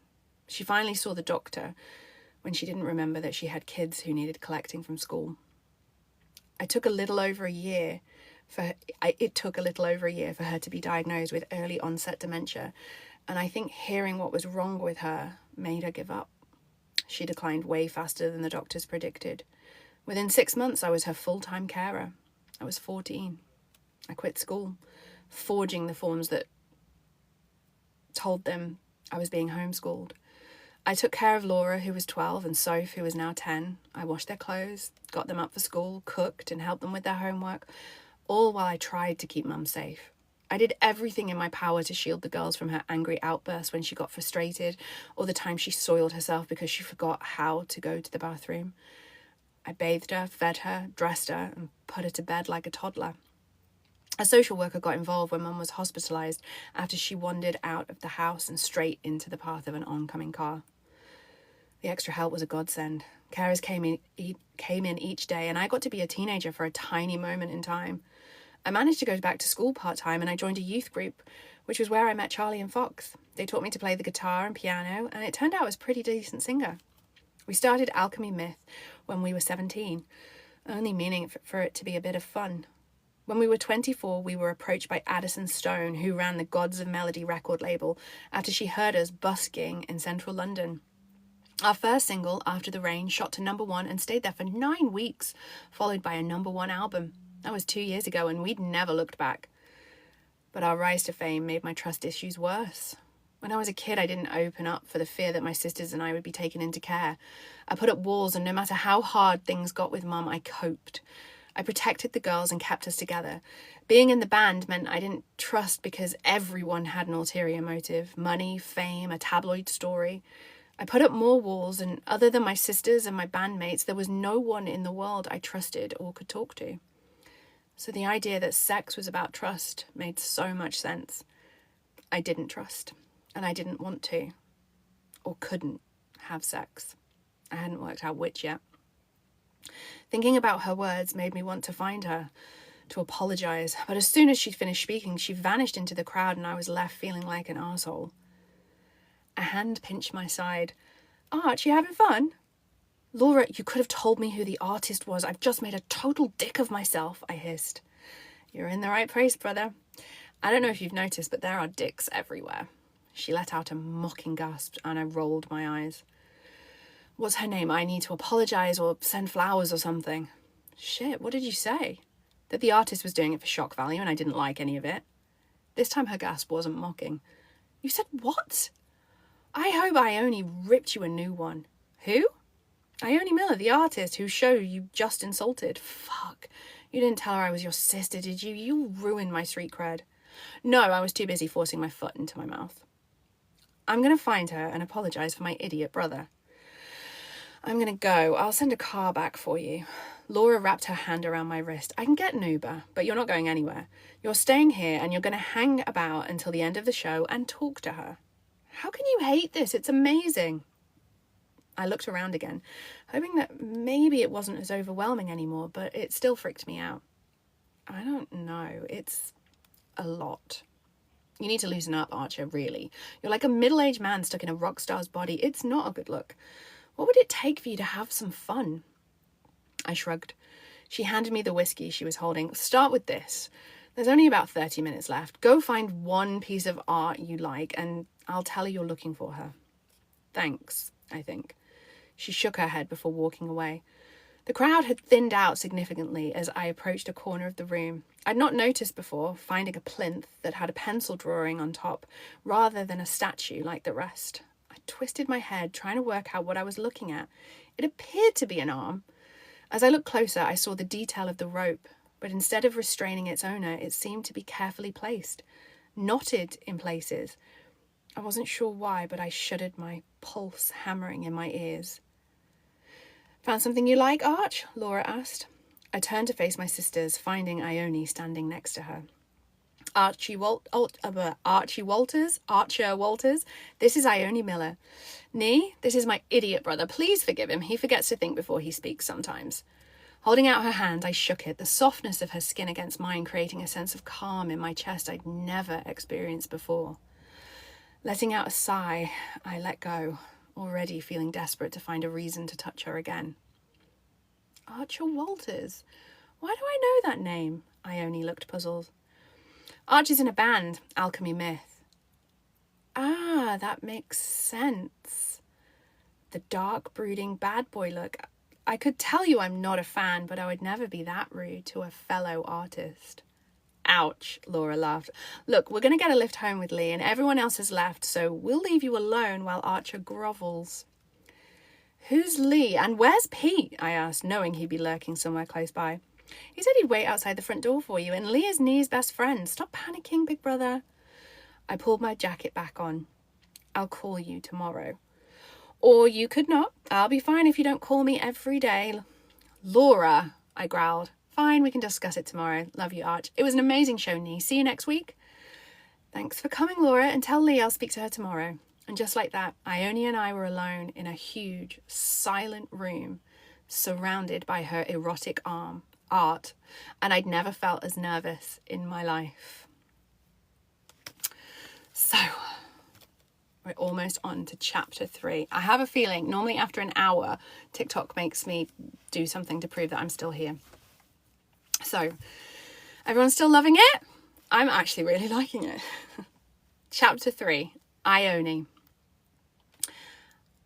She finally saw the doctor when she didn't remember that she had kids who needed collecting from school. It took a little over a year for her to be diagnosed with early onset dementia, and I think hearing what was wrong with her made her give up. She declined way faster than the doctors predicted. Within 6 months, I was her full-time carer. I was 14. I quit school, forging the forms that told them I was being homeschooled. I took care of Laura, who was 12, and Soph, who was now 10. I washed their clothes, got them up for school, cooked, and helped them with their homework, all while I tried to keep Mum safe. I did everything in my power to shield the girls from her angry outbursts when she got frustrated, or the time she soiled herself because she forgot how to go to the bathroom. I bathed her, fed her, dressed her, and put her to bed like a toddler. A social worker got involved when Mum was hospitalised after she wandered out of the house and straight into the path of an oncoming car. The extra help was a godsend. Carers came in each day, and I got to be a teenager for a tiny moment in time. I managed to go back to school part-time, and I joined a youth group, which was where I met Charlie and Fox. They taught me to play the guitar and piano, and it turned out I was a pretty decent singer. We started Alchemy Myth when we were 17, only meaning for it to be a bit of fun. When we were 24, we were approached by Addison Stone, who ran the Gods of Melody record label, after she heard us busking in central London. Our first single, After the Rain, shot to #1 and stayed there for 9 weeks, followed by a #1 album. That was 2 years ago, and we'd never looked back. But our rise to fame made my trust issues worse. When I was a kid, I didn't open up for the fear that my sisters and I would be taken into care. I put up walls, and no matter how hard things got with Mum, I coped. I protected the girls and kept us together. Being in the band meant I didn't trust because everyone had an ulterior motive: money, fame, a tabloid story. I put up more walls, and other than my sisters and my bandmates, there was no one in the world I trusted or could talk to. So the idea that sex was about trust made so much sense. I didn't trust, and I didn't want to, or couldn't, have sex. I hadn't worked out which yet. Thinking about her words made me want to find her, to apologise, but as soon as she'd finished speaking, she vanished into the crowd, and I was left feeling like an arsehole. A hand pinched my side. "Arch, you having fun?" "Laura, you could have told me who the artist was. I've just made a total dick of myself," I hissed. "You're in the right place, brother. I don't know if you've noticed, but there are dicks everywhere." She let out a mocking gasp, and I rolled my eyes. "What's her name? I need to apologise or send flowers or something." "Shit, what did you say?" "That the artist was doing it for shock value and I didn't like any of it." This time her gasp wasn't mocking. "You said what?" "I hope Ione ripped you a new one." "Who?" "Ione Miller, the artist whose show you just insulted." "Fuck. You didn't tell her I was your sister, did you? You ruined my street cred." "No, I was too busy forcing my foot into my mouth." "I'm going to find her and apologise for my idiot brother." "I'm going to go. I'll send a car back for you." Laura wrapped her hand around my wrist. "I can get an Uber, but you're not going anywhere. You're staying here and you're going to hang about until the end of the show and talk to her." "How can you hate this? It's amazing." I looked around again, hoping that maybe it wasn't as overwhelming anymore, but it still freaked me out. I don't know. It's a lot. You need to loosen up, Archer, really. You're like a middle-aged man stuck in a rock star's body. It's not a good look. What would it take for you to have some fun? I shrugged. She handed me the whiskey she was holding. "Start with this. There's only about 30 minutes left. Go find one piece of art you like, and I'll tell her you're looking for her." "Thanks, I think." She shook her head before walking away. The crowd had thinned out significantly as I approached a corner of the room. I'd not noticed before, finding a plinth that had a pencil drawing on top, rather than a statue like the rest. I twisted my head, trying to work out what I was looking at. It appeared to be an arm. As I looked closer, I saw the detail of the rope, but instead of restraining its owner, it seemed to be carefully placed, knotted in places. I wasn't sure why, but I shuddered, my pulse hammering in my ears. "Found something you like, Arch?" Laura asked. I turned to face my sisters, finding Ione standing next to her. Archer Walters, this is Ione Miller. Nee, this is my idiot brother. Please forgive him. He forgets to think before he speaks sometimes." Holding out her hand, I shook it, the softness of her skin against mine creating a sense of calm in my chest I'd never experienced before. Letting out a sigh, I let go, already feeling desperate to find a reason to touch her again. Archer Walters? Why do I know that name? Ione looked puzzled. Archer's in a band, Alchemy Myth. Ah, that makes sense. The dark, brooding bad boy look. I could tell you I'm not a fan, but I would never be that rude to a fellow artist. Ouch, Laura laughed. Look, we're going to get a lift home with Lee and everyone else has left, so we'll leave you alone while Archer grovels. Who's Lee and where's Pete? I asked, knowing he'd be lurking somewhere close by. He said he'd wait outside the front door for you, and Lee is Nee's best friend. Stop panicking, big brother. I pulled my jacket back on. I'll call you tomorrow. Or you could not. I'll be fine if you don't call me every day. Laura, I growled. Fine, we can discuss it tomorrow. Love you, Arch. It was an amazing show, Nee. See you next week. Thanks for coming, Laura, and tell Lee I'll speak to her tomorrow. And just like that, Ione and I were alone in a huge, silent room, surrounded by her erotic art, and I'd never felt as nervous in my life. So, we're almost on to chapter 3. I have a feeling, normally after an hour, TikTok makes me do something to prove that I'm still here. So, everyone's still loving it? I'm actually really liking it. Chapter 3, Ione.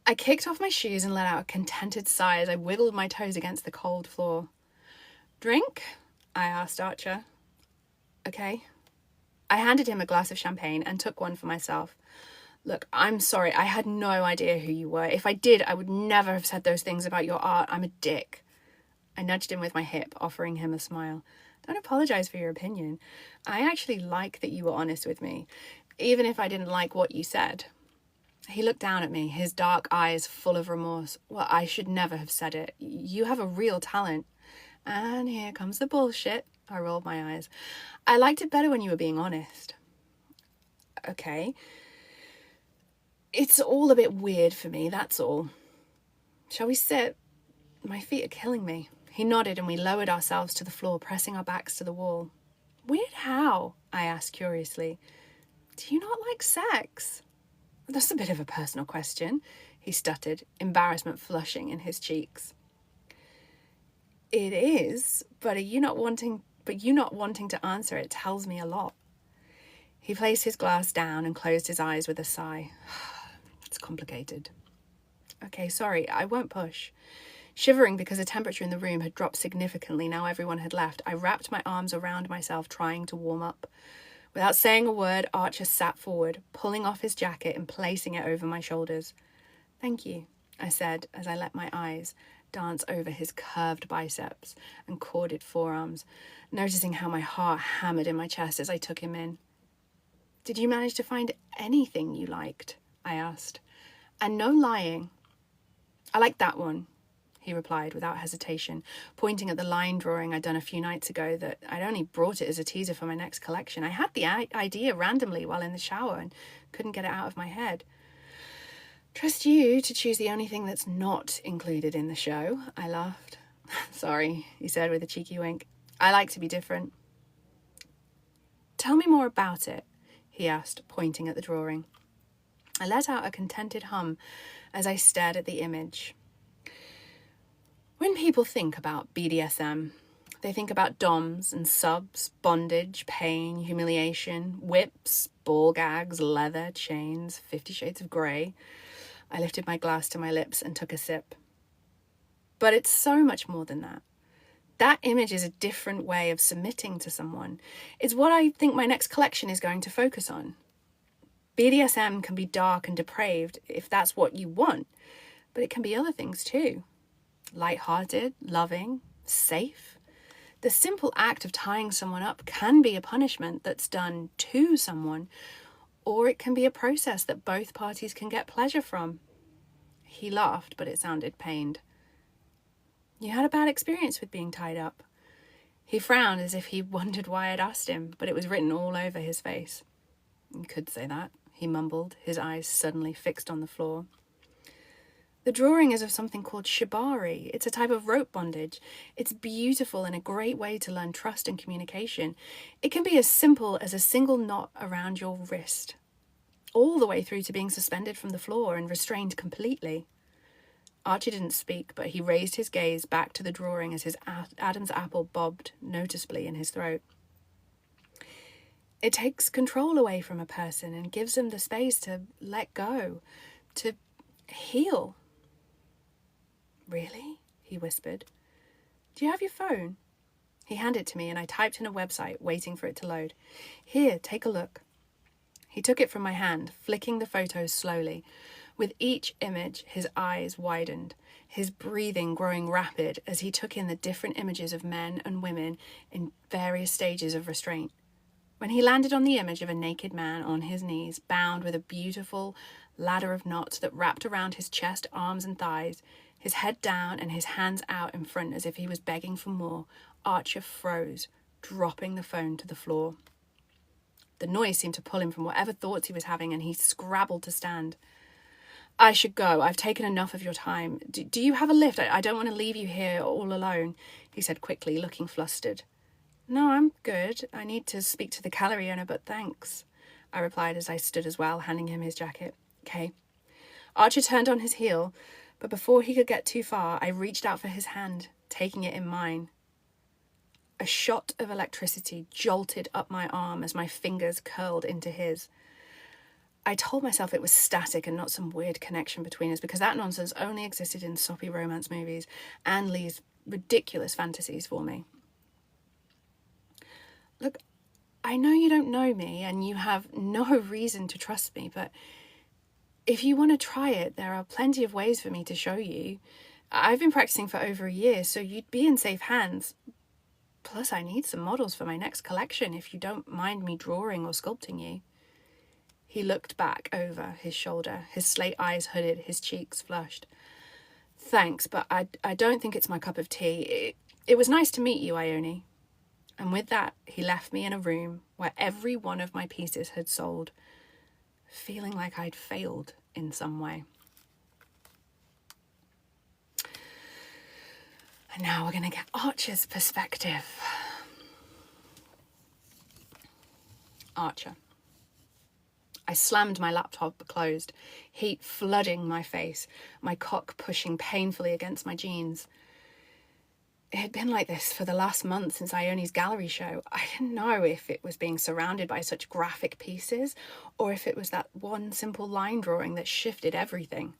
I kicked off my shoes and let out a contented sigh as I wiggled my toes against the cold floor. Drink? I asked Archer. Okay. I handed him a glass of champagne and took one for myself. Look, I'm sorry, I had no idea who you were. If I did, I would never have said those things about your art. I'm a dick. I nudged him with my hip, offering him a smile. Don't apologize for your opinion. I actually like that you were honest with me, even if I didn't like what you said. He looked down at me, his dark eyes full of remorse. Well, I should never have said it. You have a real talent. And here comes the bullshit. I rolled my eyes. I liked it better when you were being honest. Okay. It's all a bit weird for me, that's all. Shall we sit? My feet are killing me. He nodded and we lowered ourselves to the floor, pressing our backs to the wall. Weird how? I asked curiously. Do you not like sex? That's a bit of a personal question, he stuttered, embarrassment flushing in his cheeks. It is, but you not wanting to answer it tells me a lot. He placed his glass down and closed his eyes with a sigh. It's complicated. Okay, sorry, I won't push. Shivering because the temperature in the room had dropped significantly now everyone had left, I wrapped my arms around myself, trying to warm up. Without saying a word, Archer sat forward, pulling off his jacket and placing it over my shoulders. Thank you, I said as I let my eyes dance over his curved biceps and corded forearms, noticing how my heart hammered in my chest as I took him in. Did you manage to find anything you liked? I asked. And no lying. I like that one, he replied without hesitation, pointing at the line drawing I'd done a few nights ago that I'd only brought it as a teaser for my next collection. I had the idea randomly while in the shower and couldn't get it out of my head. Trust you to choose the only thing that's not included in the show, I laughed. Sorry, he said with a cheeky wink. I like to be different. Tell me more about it, he asked, pointing at the drawing. I let out a contented hum as I stared at the image. When people think about BDSM, they think about doms and subs, bondage, pain, humiliation, whips, ball gags, leather, chains, 50 Shades of Grey. I lifted my glass to my lips and took a sip. But it's so much more than that. That image is a different way of submitting to someone. It's what I think my next collection is going to focus on. BDSM can be dark and depraved if that's what you want, but it can be other things too. Light-hearted, loving, safe. The simple act of tying someone up can be a punishment that's done to someone, or it can be a process that both parties can get pleasure from. He laughed, but it sounded pained. You had a bad experience with being tied up. He frowned as if he wondered why I'd asked him, but it was written all over his face. You could say that, he mumbled, his eyes suddenly fixed on the floor. The drawing is of something called shibari. It's a type of rope bondage. It's beautiful and a great way to learn trust and communication. It can be as simple as a single knot around your wrist, all the way through to being suspended from the floor and restrained completely. Archie didn't speak, but he raised his gaze back to the drawing as his Adam's apple bobbed noticeably in his throat. It takes control away from a person and gives them the space to let go, to heal. Really? He whispered. Do you have your phone? He handed it to me and I typed in a website, waiting for it to load. Here, take a look. He took it from my hand, flicking the photos slowly. With each image, his eyes widened, his breathing growing rapid as he took in the different images of men and women in various stages of restraint. When he landed on the image of a naked man on his knees, bound with a beautiful ladder of knots that wrapped around his chest, arms and thighs, his head down and his hands out in front as if he was begging for more, Archer froze, dropping the phone to the floor. The noise seemed to pull him from whatever thoughts he was having, and he scrabbled to stand. I should go. I've taken enough of your time. Do you have a lift? I don't want to leave you here all alone, he said quickly, looking flustered. No, I'm good. I need to speak to the gallery owner, but thanks, I replied as I stood as well, handing him his jacket. Okay. Archer turned on his heel, but before he could get too far, I reached out for his hand, taking it in mine. A shot of electricity jolted up my arm as my fingers curled into his. I told myself it was static and not some weird connection between us, because that nonsense only existed in soppy romance movies and Lee's ridiculous fantasies for me. Look, I know you don't know me and you have no reason to trust me, but if you want to try it, there are plenty of ways for me to show you. I've been practicing for over a year, so you'd be in safe hands. Plus, I need some models for my next collection if you don't mind me drawing or sculpting you. He looked back over his shoulder, his slate eyes hooded, his cheeks flushed. Thanks, but I don't think it's my cup of tea. It was nice to meet you, Ione. And with that, he left me in a room where every one of my pieces had sold, feeling like I'd failed in some way. And now we're going to get Archer's perspective. Archer. I slammed my laptop closed, heat flooding my face, my cock pushing painfully against my jeans. It had been like this for the last month since Ione's gallery show. I didn't know if it was being surrounded by such graphic pieces or if it was that one simple line drawing that shifted everything.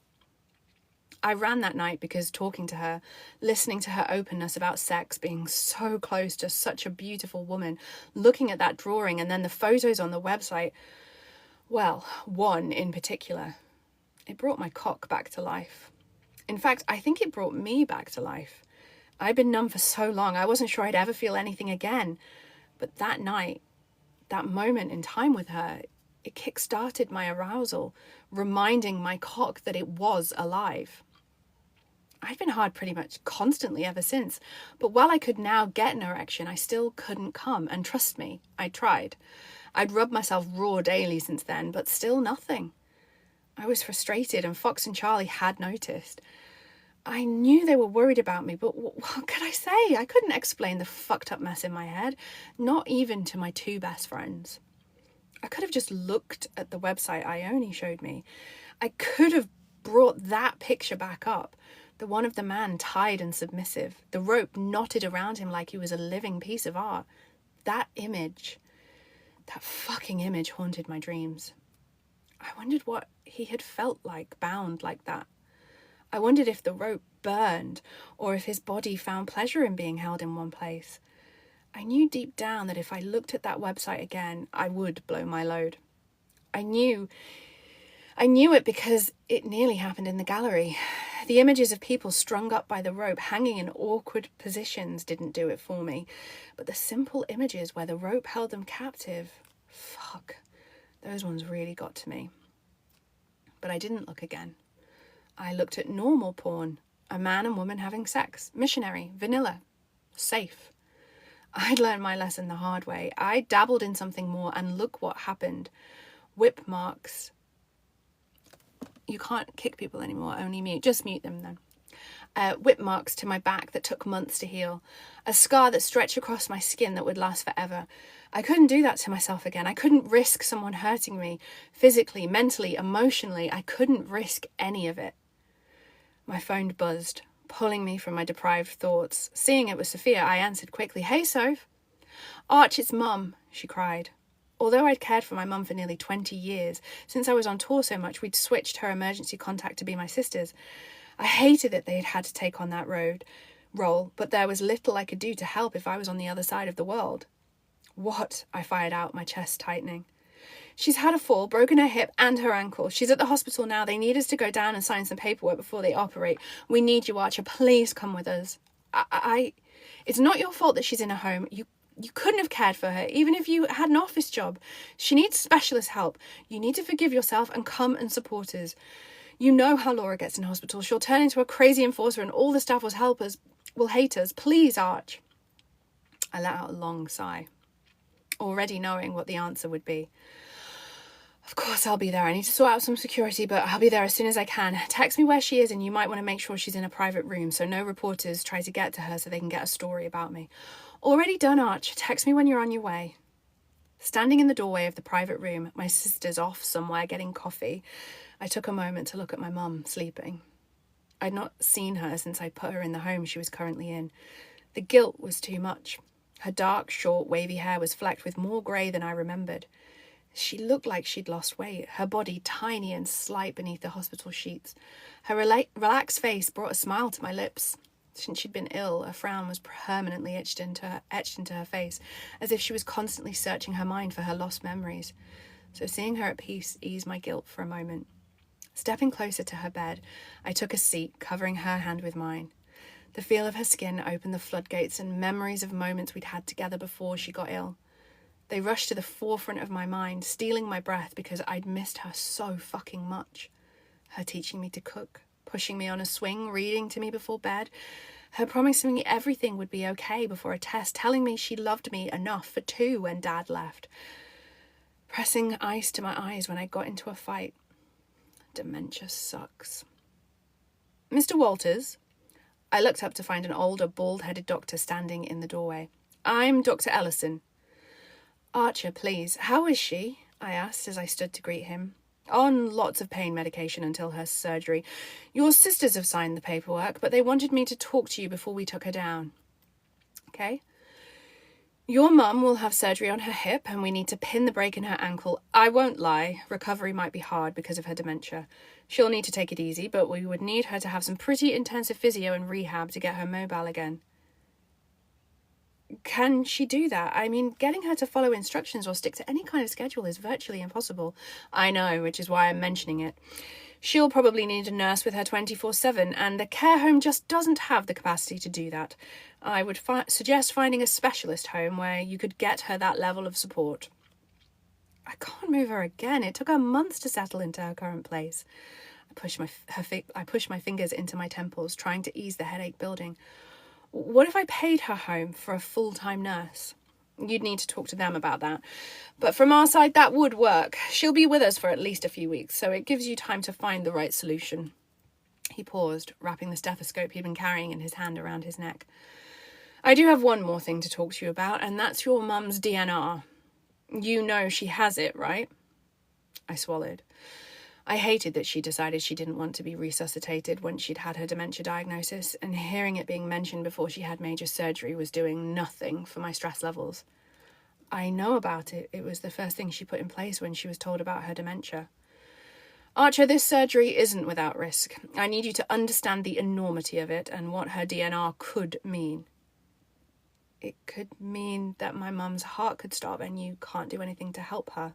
I ran that night because talking to her, listening to her openness about sex, being so close to such a beautiful woman, looking at that drawing and then the photos on the website, well, one in particular, it brought my cock back to life. In fact, I think it brought me back to life. I'd been numb for so long, I wasn't sure I'd ever feel anything again. But that night, that moment in time with her, it kick-started my arousal, reminding my cock that it was alive. I've been hard pretty much constantly ever since, but while I could now get an erection, I still couldn't come, and trust me, I tried. I'd rubbed myself raw daily since then, but still nothing. I was frustrated, and Fox and Charlie had noticed. I knew they were worried about me, but what could I say? I couldn't explain the fucked up mess in my head, not even to my two best friends. I could have just looked at the website Ione showed me. I could have brought that picture back up, the one of the man tied and submissive, the rope knotted around him like he was a living piece of art. That image, that fucking image haunted my dreams. I wondered what he had felt like, bound like that. I wondered if the rope burned or if his body found pleasure in being held in one place. I knew deep down that if I looked at that website again, I would blow my load. I knew it because it nearly happened in the gallery. The images of people strung up by the rope, hanging in awkward positions, didn't do it for me. But the simple images where the rope held them captive, fuck, those ones really got to me. But I didn't look again. I looked at normal porn, a man and woman having sex, missionary, vanilla, safe. I'd learned my lesson the hard way. I dabbled in something more, and look what happened. Whip marks. You can't kick people anymore, only mute. Just mute them then. Whip marks to my back that took months to heal. A scar that stretched across my skin that would last forever. I couldn't do that to myself again. I couldn't risk someone hurting me, physically, mentally, emotionally. I couldn't risk any of it. My phone buzzed, pulling me from my deprived thoughts. Seeing it was Sophia, I answered quickly. Hey, Soph. Arch, it's Mum, she cried. Although I'd cared for my mum for nearly 20 years, since I was on tour so much, we'd switched her emergency contact to be my sister's. I hated that they'd had to take on that role, but there was little I could do to help if I was on the other side of the world. What? I fired out, my chest tightening. She's had a fall, broken her hip and her ankle. She's at the hospital now. They need us to go down and sign some paperwork before they operate. We need you, Archer. Please come with us. It's not your fault that she's in a home. You couldn't have cared for her, even if you had an office job. She needs specialist help. You need to forgive yourself and come and support us. You know how Laura gets in hospital. She'll turn into a crazy enforcer and all the staff will hate us. Please, Arch. I let out a long sigh, already knowing what the answer would be. Of course I'll be there. I need to sort out some security, but I'll be there as soon as I can. Text me where she is, and you might want to make sure she's in a private room so no reporters try to get to her so they can get a story about me. Already done, Arch. Text me when you're on your way. Standing in the doorway of the private room, my sister's off somewhere getting coffee, I took a moment to look at my mum sleeping. I'd not seen her since I put her in the home she was currently in. The guilt was too much. Her dark, short, wavy hair was flecked with more grey than I remembered. She looked like she'd lost weight, her body tiny and slight beneath the hospital sheets. Her relaxed face brought a smile to my lips. Since she'd been ill, a frown was permanently etched into her face, as if she was constantly searching her mind for her lost memories. So seeing her at peace eased my guilt for a moment. Stepping closer to her bed, I took a seat, covering her hand with mine. The feel of her skin opened the floodgates and memories of moments we'd had together before she got ill. They rushed to the forefront of my mind, stealing my breath because I'd missed her so fucking much. Her teaching me to cook, pushing me on a swing, reading to me before bed, her promising me everything would be okay before a test, telling me she loved me enough for 2 when Dad left, pressing ice to my eyes when I got into a fight. Dementia sucks. Mr. Walters? I looked up to find an older, bald-headed doctor standing in the doorway. I'm Dr. Ellison. Archer, please. How is she? I asked as I stood to greet him. On lots of pain medication until her surgery. Your sisters have signed the paperwork, but they wanted me to talk to you before we took her down. Okay. Your mum will have surgery on her hip and we need to pin the break in her ankle. I won't lie, recovery might be hard because of her dementia. She'll need to take it easy, but we would need her to have some pretty intensive physio and rehab to get her mobile again. Can she do that? I mean, getting her to follow instructions or stick to any kind of schedule is virtually impossible. I know, which is why I'm mentioning it. She'll probably need a nurse with her 24/7, and the care home just doesn't have the capacity to do that. I would suggest finding a specialist home where you could get her that level of support. I can't move her again. It took her months to settle into her current place. I pushed my fingers into my temples, trying to ease the headache building. What if I paid her home for a full-time nurse? You'd need to talk to them about that. But from our side, that would work. She'll be with us for at least a few weeks, so it gives you time to find the right solution. He paused, wrapping the stethoscope he'd been carrying in his hand around his neck. I do have one more thing to talk to you about, and that's your mum's DNR. You know she has it, right? I swallowed. I hated that she decided she didn't want to be resuscitated once she'd had her dementia diagnosis, and hearing it being mentioned before she had major surgery was doing nothing for my stress levels. I know about it. It was the first thing she put in place when she was told about her dementia. Archer, this surgery isn't without risk. I need you to understand the enormity of it and what her DNR could mean. It could mean that my mum's heart could stop and you can't do anything to help her.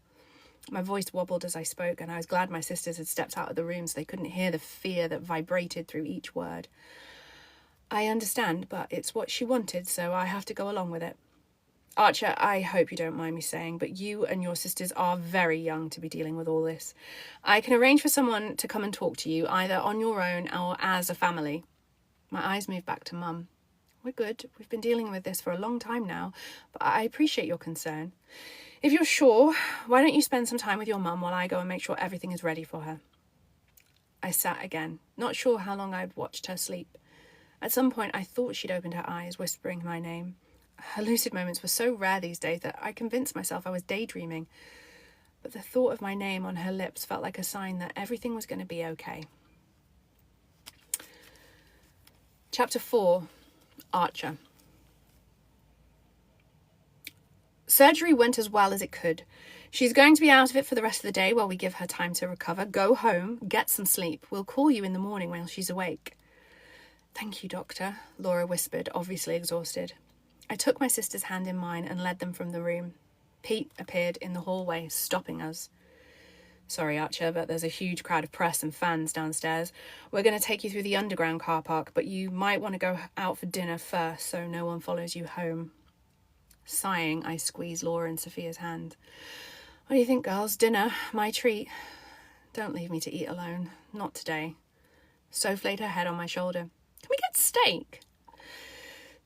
My voice wobbled as I spoke, and I was glad my sisters had stepped out of the room so they couldn't hear the fear that vibrated through each word. I understand, but it's what she wanted, so I have to go along with it. Archer, I hope you don't mind me saying, but you and your sisters are very young to be dealing with all this. I can arrange for someone to come and talk to you, either on your own or as a family. My eyes moved back to Mum. We're good. We've been dealing with this for a long time now, but I appreciate your concern. If you're sure, why don't you spend some time with your mum while I go and make sure everything is ready for her? I sat again, not sure how long I'd watched her sleep. At some point, I thought she'd opened her eyes, whispering my name. Her lucid moments were so rare these days that I convinced myself I was daydreaming. But the thought of my name on her lips felt like a sign that everything was going to be okay. Chapter 4. Archer. Surgery went as well as it could. She's going to be out of it for the rest of the day while we give her time to recover. Go home, get some sleep. We'll call you in the morning while she's awake. Thank you, Doctor, Laura whispered, obviously exhausted. I took my sister's hand in mine and led them from the room. Pete appeared in the hallway, stopping us. Sorry, Archer, but there's a huge crowd of press and fans downstairs. We're going to take you through the underground car park, but you might want to go out for dinner first so no one follows you home. Sighing, I squeezed Laura and Sophia's hand. What do you think, girls? Dinner? My treat? Don't leave me to eat alone. Not today. Soph laid her head on my shoulder. Can we get steak?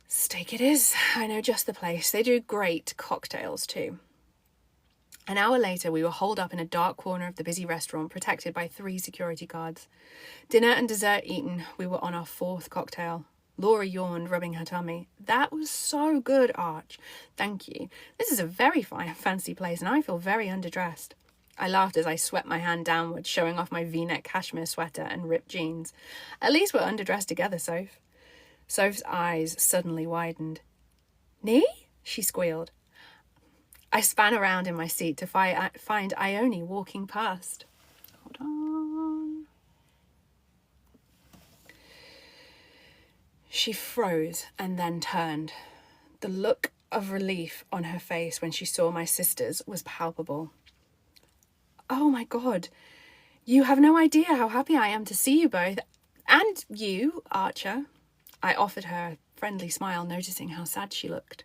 Steak it is. I know just the place. They do great cocktails too. An hour later, we were holed up in a dark corner of the busy restaurant, protected by 3 security guards. Dinner and dessert eaten, we were on our 4th cocktail. Laura yawned, rubbing her tummy. That was so good, Arch. Thank you. This is a very fine, fancy place, and I feel very underdressed. I laughed as I swept my hand downward, showing off my V-neck cashmere sweater and ripped jeans. At least we're underdressed together, Soph. Soph's eyes suddenly widened. Nee? She squealed. I span around in my seat to find Ione walking past. Hold on. She froze and then turned. The look of relief on her face when she saw my sisters was palpable. Oh my God, you have no idea how happy I am to see you both. And you, Archer. I offered her a friendly smile, noticing how sad she looked.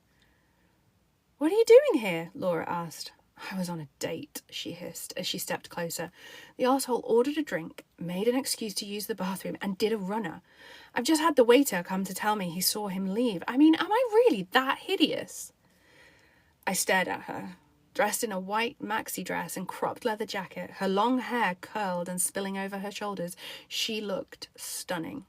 What are you doing here? Laura asked. I was on a date, she hissed as she stepped closer. The arsehole ordered a drink, made an excuse to use the bathroom, and did a runner. I've just had the waiter come to tell me he saw him leave. I mean, am I really that hideous? I stared at her, dressed in a white maxi dress and cropped leather jacket, her long hair curled and spilling over her shoulders. She looked stunning.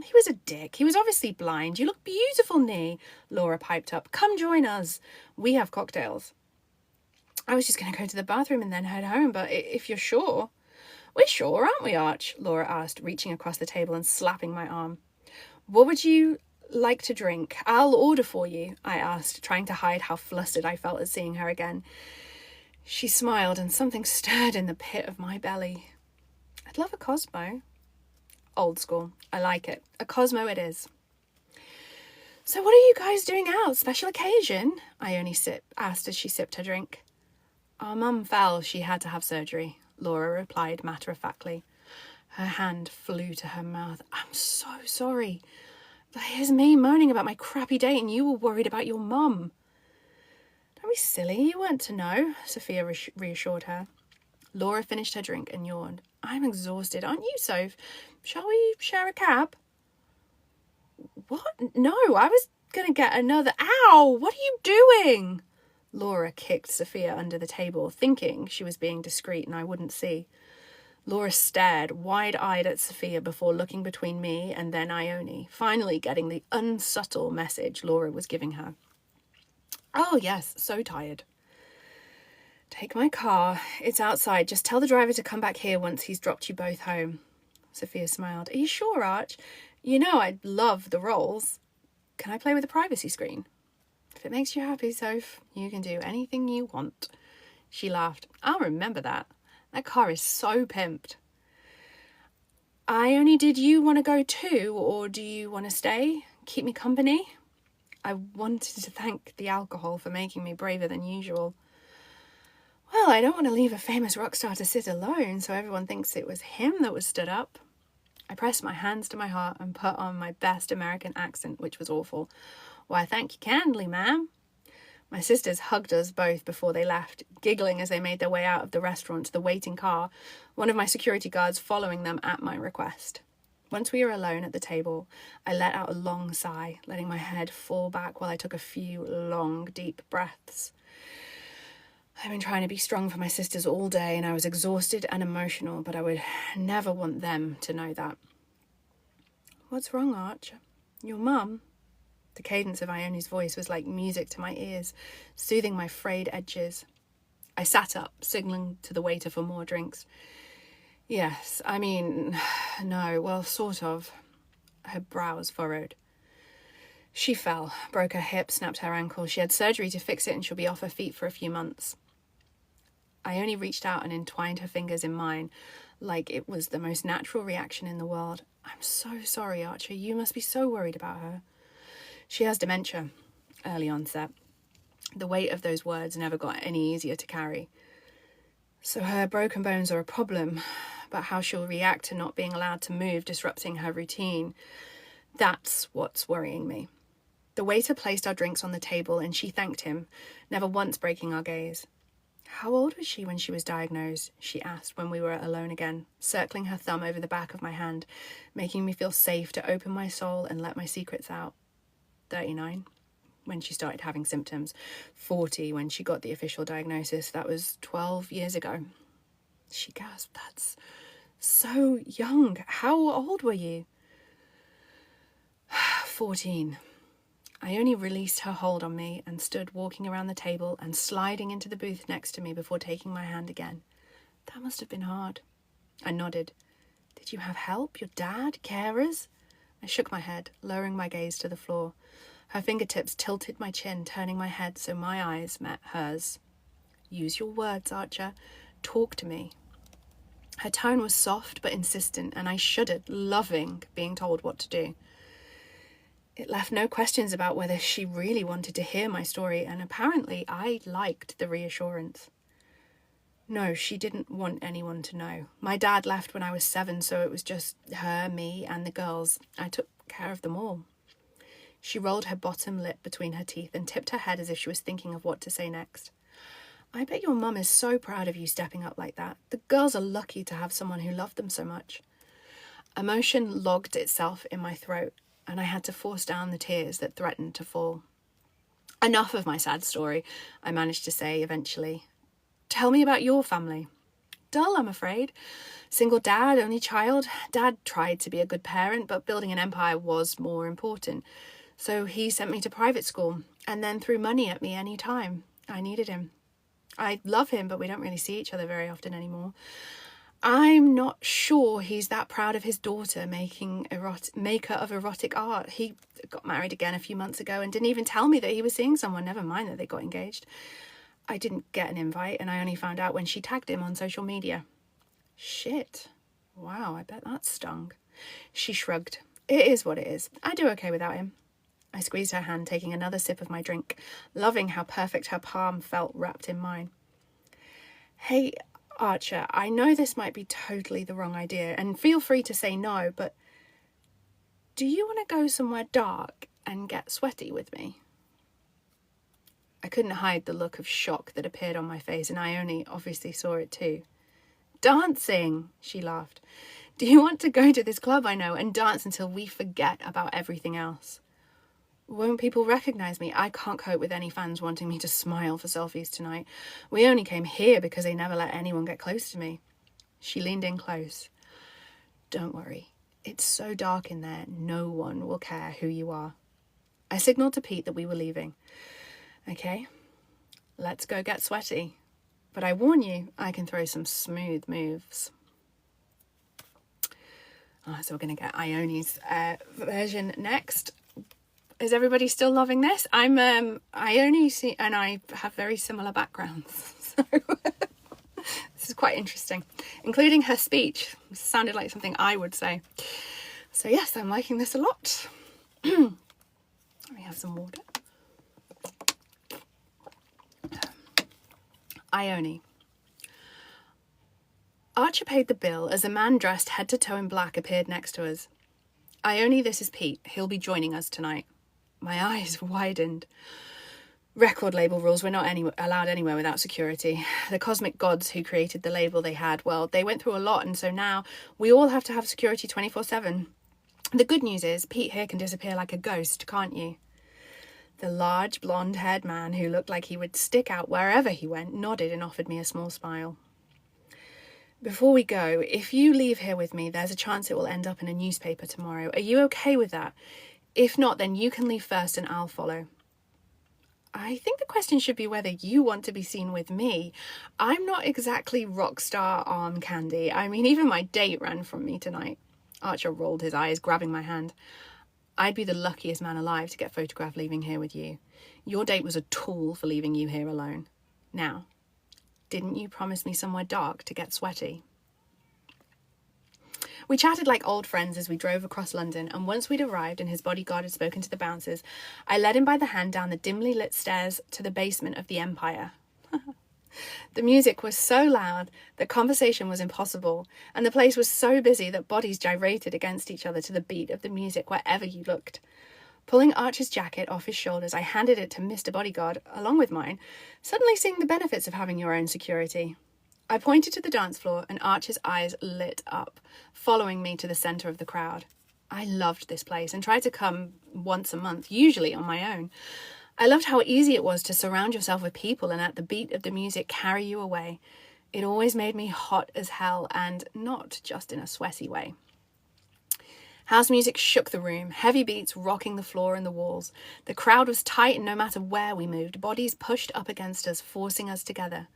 He was a dick. He was obviously blind. You look beautiful, Nee, Laura piped up. Come join us. We have cocktails. I was just going to go to the bathroom and then head home, but if you're sure. We're sure, aren't we, Arch? Laura asked, reaching across the table and slapping my arm. What would you like to drink? I'll order for you, I asked, trying to hide how flustered I felt at seeing her again. She smiled and something stirred in the pit of my belly. I'd love a Cosmo. Old school. I like it. A Cosmo it is. So what are you guys doing out? Special occasion? Ione asked as she sipped her drink. Our mum fell. She had to have surgery, Laura replied matter-of-factly. Her hand flew to her mouth. I'm so sorry. But here's me moaning about my crappy date and you were worried about your mum. Don't be silly. You weren't to know, Sophia reassured her. Laura finished her drink and yawned. I'm exhausted. Aren't you, Soph? Shall we share a cab? What? No, I was going to get another... Ow! What are you doing? Laura kicked Sophia under the table, thinking she was being discreet and I wouldn't see. Laura stared, wide-eyed at Sophia before looking between me and then Ione, finally getting the unsubtle message Laura was giving her. Oh, yes, so tired. Take my car. It's outside. Just tell the driver to come back here once he's dropped you both home. Sophia smiled. Are you sure, Arch? You know I'd love the rolls. Can I play with the privacy screen? If it makes you happy, Soph, you can do anything you want. She laughed. I'll remember that. That car is so pimped. Ione, did you want to go too, or do you want to stay? Keep me company? I wanted to thank the alcohol for making me braver than usual. Well, I don't want to leave a famous rock star to sit alone, so everyone thinks it was him that was stood up. I pressed my hands to my heart and put on my best American accent, which was awful. Why, thank you kindly, ma'am. My sisters hugged us both before they left, giggling as they made their way out of the restaurant to the waiting car, one of my security guards following them at my request. Once we were alone at the table, I let out a long sigh, letting my head fall back while I took a few long, deep breaths. I've been trying to be strong for my sisters all day and I was exhausted and emotional, but I would never want them to know that. What's wrong, Arch? Your mum? The cadence of Ione's voice was like music to my ears, soothing my frayed edges. I sat up, signaling to the waiter for more drinks. Yes, I mean, no, well, sort of. Her brows furrowed. She fell, broke her hip, snapped her ankle. She had surgery to fix it and she'll be off her feet for a few months. Ione reached out and entwined her fingers in mine, like it was the most natural reaction in the world. I'm so sorry, Archer. You must be so worried about her. She has dementia, early onset. The weight of those words never got any easier to carry. So her broken bones are a problem, but how she'll react to not being allowed to move, disrupting her routine, that's what's worrying me. The waiter placed our drinks on the table and she thanked him, never once breaking our gaze. How old was she when she was diagnosed? She asked when we were alone again, circling her thumb over the back of my hand, making me feel safe to open my soul and let my secrets out. 39. when she started having symptoms, 40 when she got the official diagnosis. That was 12 years ago. She gasped, "That's so young. How old were you?" 14. Ione released her hold on me and stood walking around the table and sliding into the booth next to me before taking my hand again. "That must have been hard." I nodded. "Did you have help? Your dad? Carers?" I shook my head, lowering my gaze to the floor. Her fingertips tilted my chin, turning my head so my eyes met hers. "Use your words, Archer. Talk to me." Her tone was soft but insistent, and I shuddered, loving being told what to do. It left no questions about whether she really wanted to hear my story, and apparently I liked the reassurance. No, she didn't want anyone to know. My dad left when I was 7, so it was just her, me, and the girls. I took care of them all. She rolled her bottom lip between her teeth and tipped her head as if she was thinking of what to say next. "I bet your mum is so proud of you stepping up like that. The girls are lucky to have someone who loved them so much." Emotion logged itself in my throat, and I had to force down the tears that threatened to fall. "Enough of my sad story," I managed to say eventually. "Tell me about your family." "Dull, I'm afraid. Single dad, only child. Dad tried to be a good parent, but building an empire was more important. So he sent me to private school, and then threw money at me any time I needed him. I love him, but we don't really see each other very often anymore. I'm not sure he's that proud of his daughter maker of erotic art. He got married again a few months ago and didn't even tell me that he was seeing someone, never mind that they got engaged. I didn't get an invite, and I only found out when she tagged him on social media." "Shit. Wow, I bet that stung." She shrugged. "It is what it is. I do okay without him." I squeezed her hand, taking another sip of my drink, loving how perfect her palm felt wrapped in mine. "Hey, Archer, I know this might be totally the wrong idea, and feel free to say no, but do you want to go somewhere dark and get sweaty with me?" I couldn't hide the look of shock that appeared on my face, and Ione obviously saw it too. "Dancing," she laughed. "Do you want to go to this club I know and dance until we forget about everything else?" "Won't people recognize me? I can't cope with any fans wanting me to smile for selfies tonight. We only came here because they never let anyone get close to me." She leaned in close. "Don't worry. It's so dark in there, no one will care who you are." I signaled to Pete that we were leaving. "Okay, let's go get sweaty. But I warn you, I can throw some smooth moves." So we're going to get Ione's version next. Is everybody still loving this? Ione and I have very similar backgrounds, so this is quite interesting, including her speech. It sounded like something I would say. So yes, I'm liking this a lot. Let me have some water. Ione. Archer paid the bill as a man dressed head to toe in black appeared next to us. "Ione, this is Pete. He'll be joining us tonight." My eyes widened. Record label rules were not allowed anywhere without security. The cosmic gods who created the label they had, well, they went through a lot, and so now we all have to have security 24/7. The good news is Pete here can disappear like a ghost, can't you? The large, blonde-haired man who looked like he would stick out wherever he went nodded and offered me a small smile. "Before we go, if you leave here with me, there's a chance it will end up in a newspaper tomorrow. Are you okay with that? If not, then you can leave first and I'll follow." I think the question should be whether you want to be seen with me. I'm not exactly rock star arm candy. I mean, even my date ran from me tonight. Archer rolled his eyes, grabbing my hand. "I'd be the luckiest man alive to get photographed leaving here with you. Your date was a tool for leaving you here alone. Now, didn't you promise me somewhere dark to get sweaty?" We chatted like old friends as we drove across London, and once we'd arrived and his bodyguard had spoken to the bouncers, I led him by the hand down the dimly lit stairs to the basement of the Empire. The music was so loud that conversation was impossible, and the place was so busy that bodies gyrated against each other to the beat of the music wherever you looked. Pulling Archer's jacket off his shoulders, I handed it to Mr. Bodyguard, along with mine, suddenly seeing the benefits of having your own security. I pointed to the dance floor, and Archer's eyes lit up, following me to the centre of the crowd. I loved this place and tried to come once a month, usually on my own. I loved how easy it was to surround yourself with people and at the beat of the music carry you away. It always made me hot as hell, and not just in a sweaty way. House music shook the room, heavy beats rocking the floor and the walls. The crowd was tight, and no matter where we moved, bodies pushed up against us, forcing us together.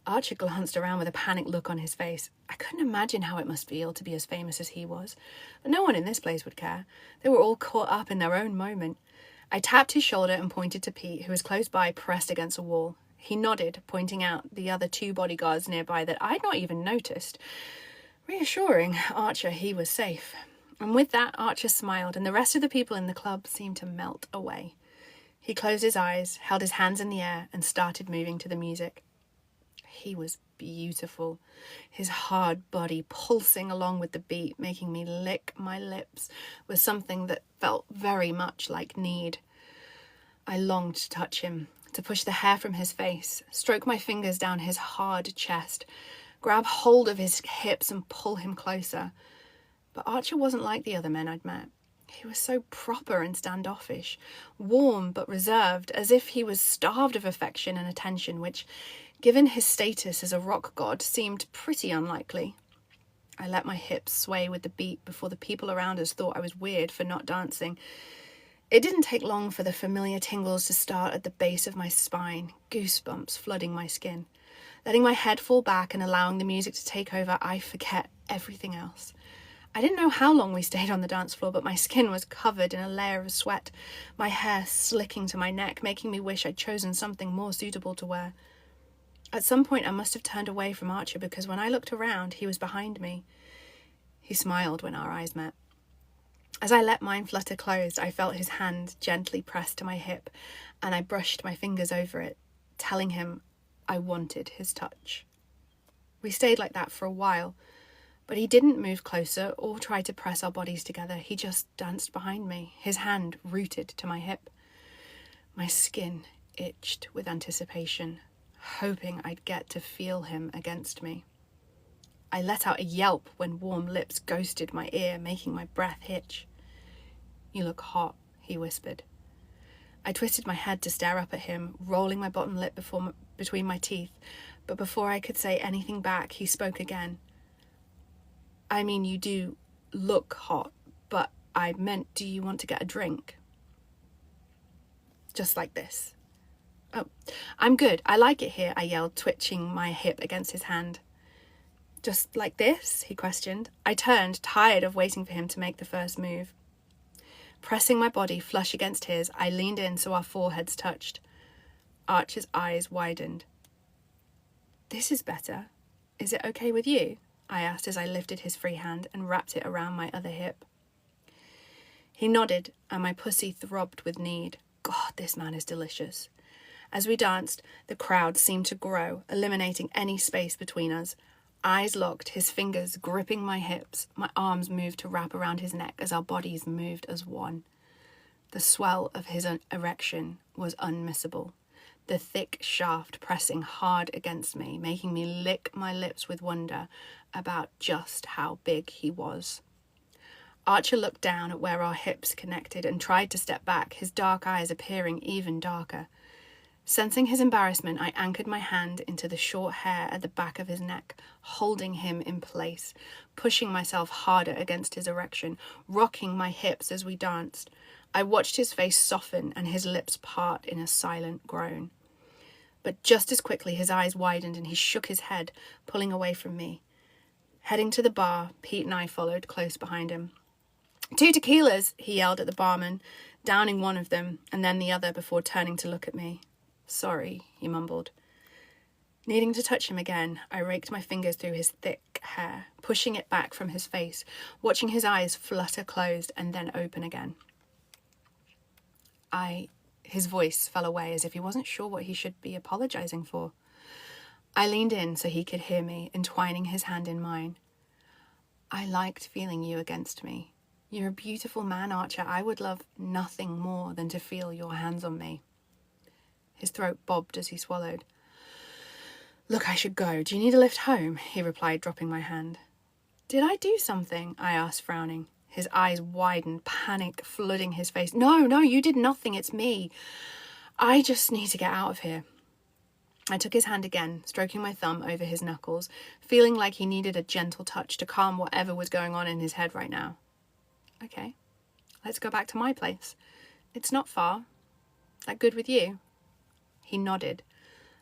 Archer glanced around with a panicked look on his face. I couldn't imagine how it must feel to be as famous as he was, but no one in this place would care. They were all caught up in their own moment. I tapped his shoulder and pointed to Pete, who was close by, pressed against a wall. He nodded, pointing out the other 2 bodyguards nearby that I'd not even noticed. Reassuring Archer he was safe. And with that, Archer smiled, and the rest of the people in the club seemed to melt away. He closed his eyes, held his hands in the air, and started moving to the music. He was beautiful, his hard body pulsing along with the beat, making me lick my lips with something that felt very much like need. I longed to touch him, to push the hair from his face, stroke my fingers down his hard chest, grab hold of his hips and pull him closer. But Archer wasn't like the other men I'd met. He was so proper and standoffish, warm but reserved, as if he was starved of affection and attention, which, given his status as a rock god, seemed pretty unlikely. I let my hips sway with the beat before the people around us thought I was weird for not dancing. It didn't take long for the familiar tingles to start at the base of my spine, goosebumps flooding my skin. Letting my head fall back and allowing the music to take over, I forget everything else. I didn't know how long we stayed on the dance floor, but my skin was covered in a layer of sweat, my hair slicking to my neck, making me wish I'd chosen something more suitable to wear. At some point, I must have turned away from Archer, because when I looked around, he was behind me. He smiled when our eyes met. As I let mine flutter closed, I felt his hand gently pressed to my hip, and I brushed my fingers over it, telling him I wanted his touch. We stayed like that for a while, but he didn't move closer or try to press our bodies together. He just danced behind me, his hand rooted to my hip. My skin itched with anticipation, hoping I'd get to feel him against me. I let out a yelp when warm lips ghosted my ear, making my breath hitch. "You look hot," he whispered. I twisted my head to stare up at him, rolling my bottom lip between my teeth, but before I could say anything back, he spoke again. "I mean, you do look hot, but I meant, do you want to get a drink?" Just like this. "Oh, I'm good. I like it here," I yelled, twitching my hip against his hand. "Just like this?" he questioned. I turned, tired of waiting for him to make the first move. Pressing my body flush against his, I leaned in so our foreheads touched. Archer's eyes widened. "This is better. Is it okay with you?" I asked as I lifted his free hand and wrapped it around my other hip. He nodded, and my pussy throbbed with need. God, this man is delicious. As we danced, the crowd seemed to grow, eliminating any space between us. Eyes locked, his fingers gripping my hips, my arms moved to wrap around his neck as our bodies moved as one. The swell of his erection was unmissable, the thick shaft pressing hard against me, making me lick my lips with wonder about just how big he was. Archer looked down at where our hips connected and tried to step back, his dark eyes appearing even darker. Sensing his embarrassment, I anchored my hand into the short hair at the back of his neck, holding him in place, pushing myself harder against his erection, rocking my hips as we danced. I watched his face soften and his lips part in a silent groan. But just as quickly, his eyes widened and he shook his head, pulling away from me. Heading to the bar, Pete and I followed close behind him. "2 tequilas," he yelled at the barman, downing one of them and then the other before turning to look at me. "Sorry," he mumbled. Needing to touch him again, I raked my fingers through his thick hair, pushing it back from his face, watching his eyes flutter closed and then open again. His voice fell away as if he wasn't sure what he should be apologizing for. I leaned in so he could hear me, entwining his hand in mine. "I liked feeling you against me. You're a beautiful man, Archer. I would love nothing more than to feel your hands on me." His throat bobbed as he swallowed. "Look, I should go. Do you need a lift home?" he replied, dropping my hand. "Did I do something?" I asked, frowning. His eyes widened, panic flooding his face. No, you did nothing. It's me." I just need to get out of here. I took his hand again, stroking my thumb over his knuckles, feeling like he needed a gentle touch to calm whatever was going on in his head right now. Okay, let's go back to my place. It's not far. Is that good with you? He nodded,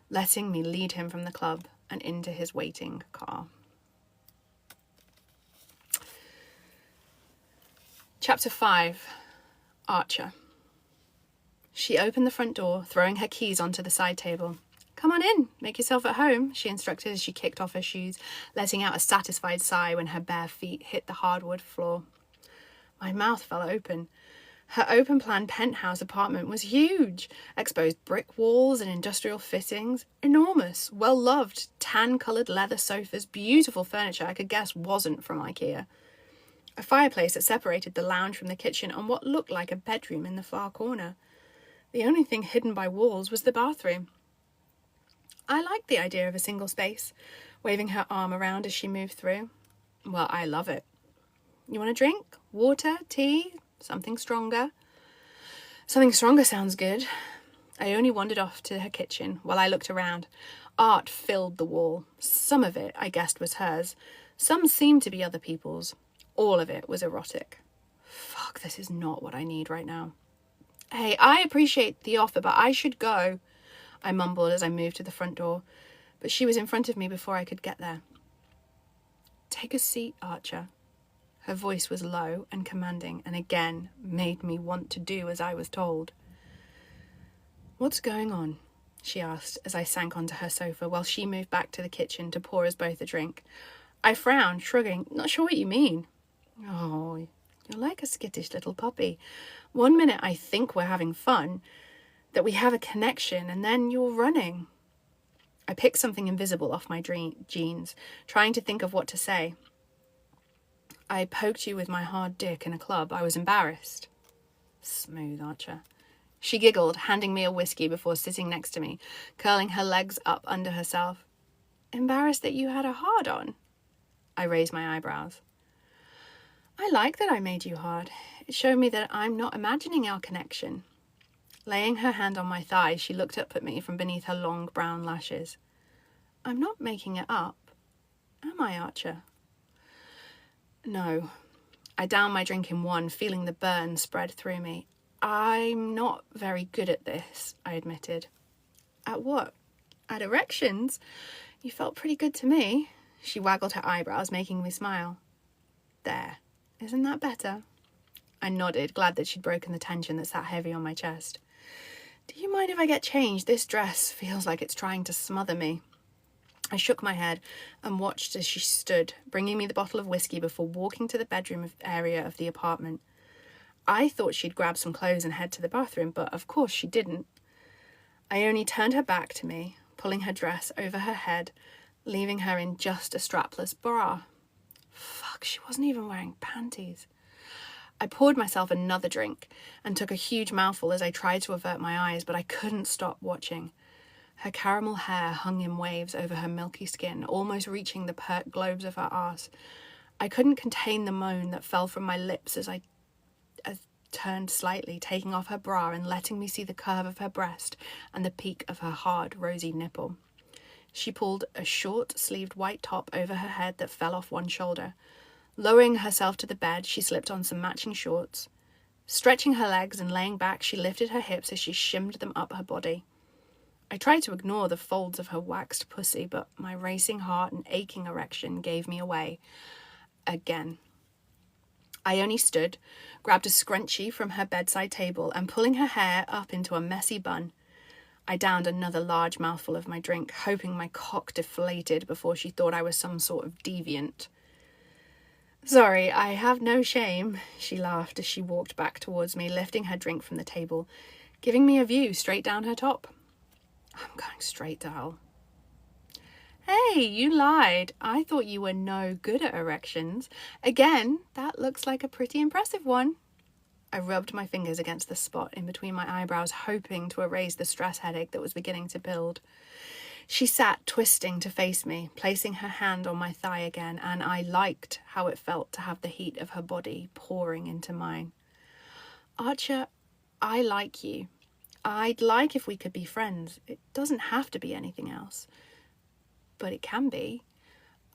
letting me lead him from the club and into his waiting car. Chapter 5. Archer. She opened the front door, throwing her keys onto the side table. Come on in, make yourself at home, she instructed as she kicked off her shoes, letting out a satisfied sigh when her bare feet hit the hardwood floor. My mouth fell open. Her open-plan penthouse apartment was huge. Exposed brick walls and industrial fittings. Enormous, well-loved, tan-coloured leather sofas, beautiful furniture I could guess wasn't from IKEA. A fireplace that separated the lounge from the kitchen and what looked like a bedroom in the far corner. The only thing hidden by walls was the bathroom. I liked the idea of a single space, waving her arm around as she moved through. Well, I love it. You want a drink? Water? Tea? Something stronger? Something stronger sounds good. I only wandered off to her kitchen while I looked around. Art filled the wall. Some of it, I guessed, was hers. Some seemed to be other people's. All of it was erotic. Fuck, this is not what I need right now. Hey, I appreciate the offer, but I should go, I mumbled as I moved to the front door, but she was in front of me before I could get there. Take a seat, Archer. Her voice was low and commanding, and again made me want to do as I was told. What's going on? She asked as I sank onto her sofa while she moved back to the kitchen to pour us both a drink. I frowned, shrugging, not sure what you mean. Oh, you're like a skittish little puppy. One minute I think we're having fun, that we have a connection, and then you're running. I picked something invisible off my jeans, trying to think of what to say. I poked you with my hard dick in a club. I was embarrassed. Smooth, Archer. She giggled, handing me a whiskey before sitting next to me, curling her legs up under herself. Embarrassed that you had a hard-on? I raised my eyebrows. I like that I made you hard. It showed me that I'm not imagining our connection. Laying her hand on my thigh, she looked up at me from beneath her long brown lashes. I'm not making it up, am I, Archer? No. I downed my drink in one, feeling the burn spread through me. I'm not very good at this, I admitted. At what? At erections? You felt pretty good to me. She waggled her eyebrows, making me smile. There. Isn't that better? I nodded, glad that she'd broken the tension that sat heavy on my chest. Do you mind if I get changed? This dress feels like it's trying to smother me. I shook my head and watched as she stood, bringing me the bottle of whiskey before walking to the bedroom area of the apartment. I thought she'd grab some clothes and head to the bathroom, but of course she didn't. I only turned her back to me, pulling her dress over her head, leaving her in just a strapless bra. Fuck, she wasn't even wearing panties. I poured myself another drink and took a huge mouthful as I tried to avert my eyes, but I couldn't stop watching. Her caramel hair hung in waves over her milky skin, almost reaching the pert globes of her arse. I couldn't contain the moan that fell from my lips as I turned slightly, taking off her bra and letting me see the curve of her breast and the peak of her hard, rosy nipple. She pulled a short-sleeved white top over her head that fell off one shoulder. Lowering herself to the bed, she slipped on some matching shorts. Stretching her legs and laying back, she lifted her hips as she shimmed them up her body. I tried to ignore the folds of her waxed pussy, but my racing heart and aching erection gave me away. Again. I only stood, grabbed a scrunchie from her bedside table, and pulling her hair up into a messy bun. I downed another large mouthful of my drink, hoping my cock deflated before she thought I was some sort of deviant. Sorry, I have no shame, she laughed as she walked back towards me, lifting her drink from the table, giving me a view straight down her top. I'm going straight to hell. Hey, you lied. I thought you were no good at erections. Again, that looks like a pretty impressive one. I rubbed my fingers against the spot in between my eyebrows, hoping to erase the stress headache that was beginning to build. She sat, twisting to face me, placing her hand on my thigh again, and I liked how it felt to have the heat of her body pouring into mine. Archer, I like you. I'd like if we could be friends. It doesn't have to be anything else. But it can be.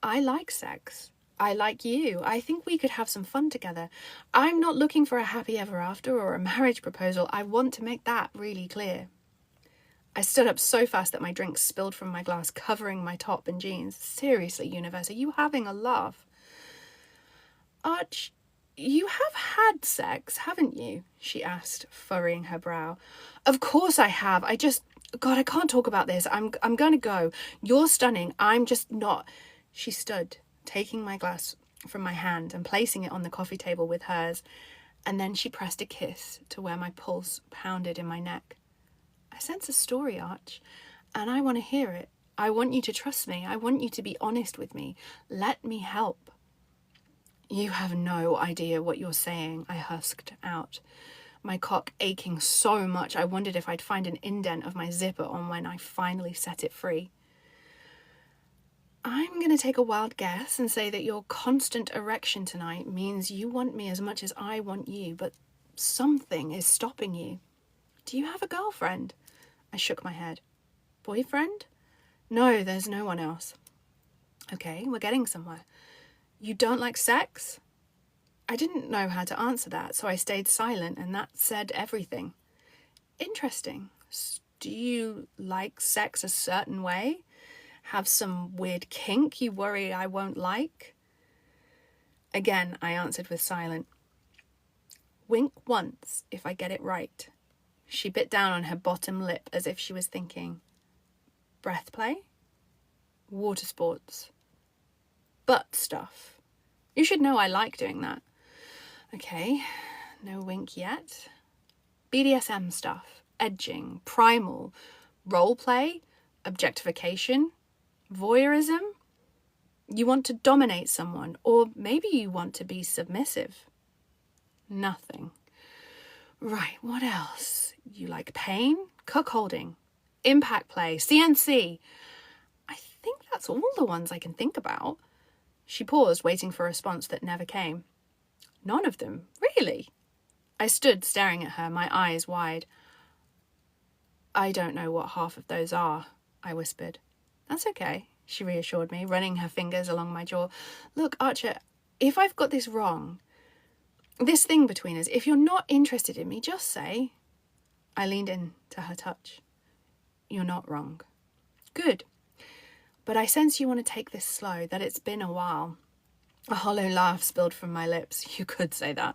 I like sex. I like you. I think we could have some fun together. I'm not looking for a happy ever after or a marriage proposal. I want to make that really clear. I stood up so fast that my drink spilled from my glass, covering my top and jeans. Seriously, universe, are you having a laugh? Arch, you have had sex, haven't you? She asked, furrowing her brow. Of course I have. God, I can't talk about this. I'm going to go. You're stunning. I'm just not. She stood, taking my glass from my hand and placing it on the coffee table with hers, and then she pressed a kiss to where my pulse pounded in my neck. I sense a story, Arch, and I want to hear it. I want you to trust me. I want you to be honest with me. Let me help. You have no idea what you're saying, I husked out, my cock aching so much I wondered if I'd find an indent of my zipper on when I finally set it free. I'm going to take a wild guess and say that your constant erection tonight means you want me as much as I want you, but something is stopping you. Do you have a girlfriend? I shook my head. Boyfriend? No, there's no one else. Okay, we're getting somewhere. You don't like sex? I didn't know how to answer that, so I stayed silent, and that said everything. Interesting. Do you like sex a certain way? Have some weird kink you worry I won't like? Again, I answered with silence. Wink once, if I get it right. She bit down on her bottom lip as if she was thinking. Breath play? Water sports? Butt stuff? You should know I like doing that. Okay, no wink yet. BDSM stuff, edging, primal, role play, objectification, voyeurism. You want to dominate someone, or maybe you want to be submissive. Nothing. Right, what else? You like pain, cuckolding, impact play, CNC. I think that's all the ones I can think about. She paused, waiting for a response that never came. None of them, really? I stood staring at her, my eyes wide. I don't know what half of those are, I whispered. That's okay, she reassured me, running her fingers along my jaw. Look, Archer, if I've got this wrong, this thing between us, if you're not interested in me, just say. I leaned in to her touch. You're not wrong. Good. But I sense you want to take this slow, that it's been a while. A hollow laugh spilled from my lips. You could say that.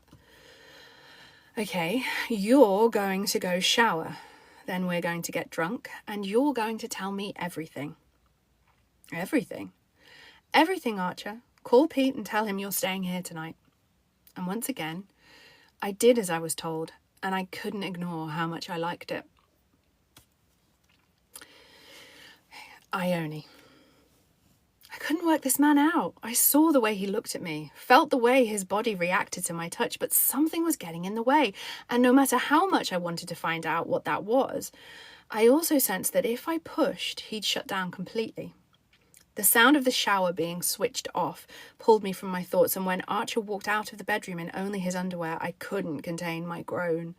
Okay, you're going to go shower. Then we're going to get drunk, and you're going to tell me everything. Everything? Everything, Archer. Call Pete and tell him you're staying here tonight. And once again, I did as I was told, and I couldn't ignore how much I liked it. Ione. I couldn't work this man out. I saw the way he looked at me, felt the way his body reacted to my touch, but something was getting in the way, and no matter how much I wanted to find out what that was, I also sensed that if I pushed, he'd shut down completely. The sound of the shower being switched off pulled me from my thoughts, and when Archer walked out of the bedroom in only his underwear, I couldn't contain my groan.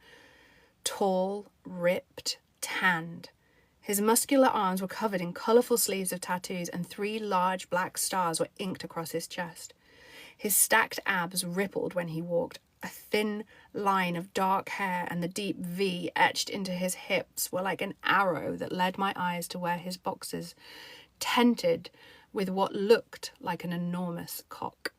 Tall, ripped, tanned. His muscular arms were covered in colourful sleeves of tattoos, and 3 large black stars were inked across his chest. His stacked abs rippled when he walked. A thin line of dark hair and the deep V etched into his hips were like an arrow that led my eyes to where his boxers tented with what looked like an enormous cock.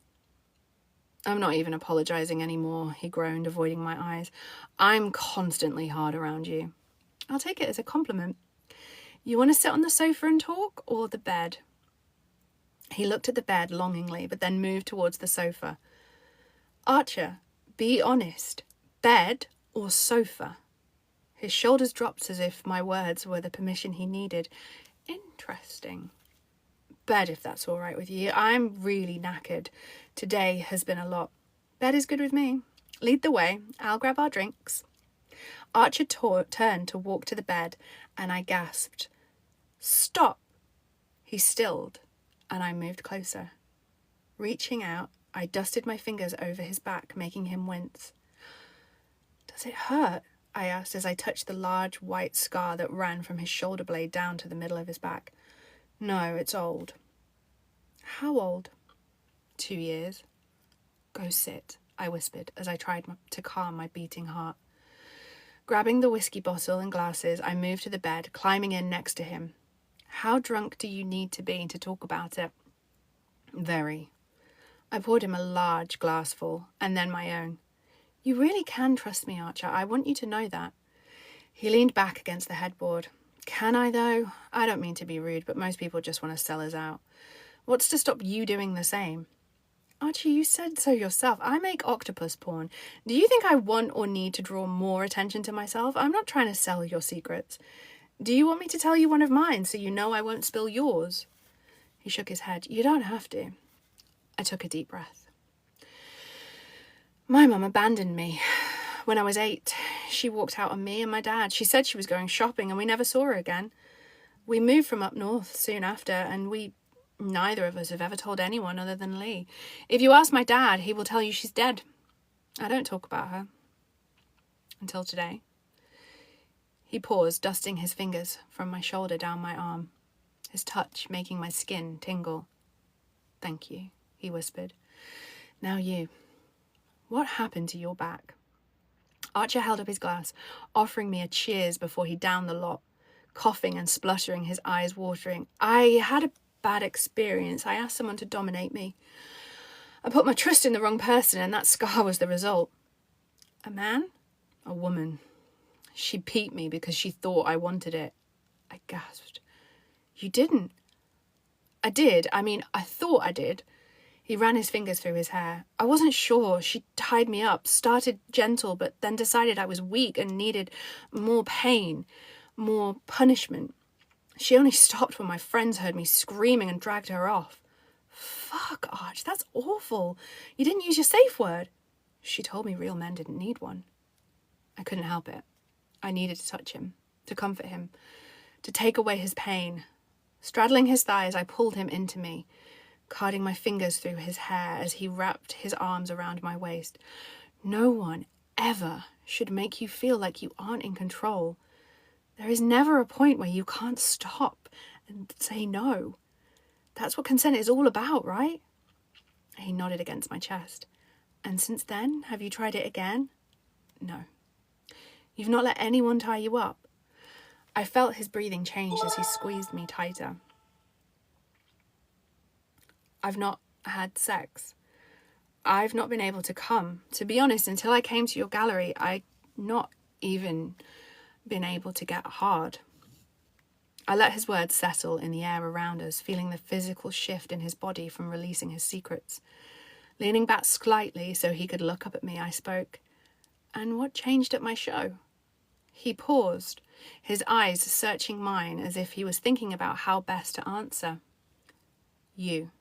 I'm not even apologising anymore, he groaned, avoiding my eyes. I'm constantly hard around you. I'll take it as a compliment. You want to sit on the sofa and talk, or the bed? He looked at the bed longingly, but then moved towards the sofa. Archer, be honest. Bed or sofa? His shoulders dropped as if my words were the permission he needed. Interesting. Bed, if that's all right with you. I'm really knackered. Today has been a lot. Bed is good with me. Lead the way. I'll grab our drinks. Archer turned to walk to the bed, and I gasped. Stop! He stilled, and I moved closer. Reaching out, I dusted my fingers over his back, making him wince. Does it hurt? I asked as I touched the large white scar that ran from his shoulder blade down to the middle of his back. No, it's old. How old? 2 years. Go sit, I whispered as I tried to calm my beating heart. Grabbing the whiskey bottle and glasses, I moved to the bed, climbing in next to him. How drunk do you need to be to talk about it? Very. I poured him a large glassful, and then my own. You really can trust me, Archer. I want you to know that. He leaned back against the headboard. Can I, though? I don't mean to be rude, but most people just want to sell us out. What's to stop you doing the same? Archie, you said so yourself. I make octopus porn. Do you think I want or need to draw more attention to myself? I'm not trying to sell your secrets. Do you want me to tell you one of mine so you know I won't spill yours? He shook his head. You don't have to. I took a deep breath. My mum abandoned me. When I was 8, she walked out on me and my dad. She said she was going shopping and we never saw her again. We moved from up north soon after and neither of us have ever told anyone other than Lee. If you ask my dad, he will tell you she's dead. I don't talk about her. Until today. He paused, dusting his fingers from my shoulder down my arm, his touch making my skin tingle. Thank you, he whispered. Now you. What happened to your back? Archer held up his glass, offering me a cheers before he downed the lot, coughing and spluttering, his eyes watering. I had a bad experience. I asked someone to dominate me. I put my trust in the wrong person, and that scar was the result. A man? A woman. She beat me because she thought I wanted it. I gasped. You didn't. I did. I thought I did. He ran his fingers through his hair. I wasn't sure. She tied me up, started gentle, but then decided I was weak and needed more pain, more punishment. She only stopped when my friends heard me screaming and dragged her off. Fuck, Arch, that's awful. You didn't use your safe word. She told me real men didn't need one. I couldn't help it. I needed to touch him, to comfort him, to take away his pain. Straddling his thighs, I pulled him into me, carding my fingers through his hair as he wrapped his arms around my waist. No one ever should make you feel like you aren't in control. There is never a point where you can't stop and say no. That's what consent is all about, right? He nodded against my chest. And since then, have you tried it again? No. You've not let anyone tie you up. I felt his breathing change as he squeezed me tighter. I've not had sex. I've not been able to come. To be honest, until I came to your gallery, I'd not even been able to get hard. I let his words settle in the air around us, feeling the physical shift in his body from releasing his secrets. Leaning back slightly so he could look up at me, I spoke. And what changed at my show? He paused, his eyes searching mine as if he was thinking about how best to answer. You.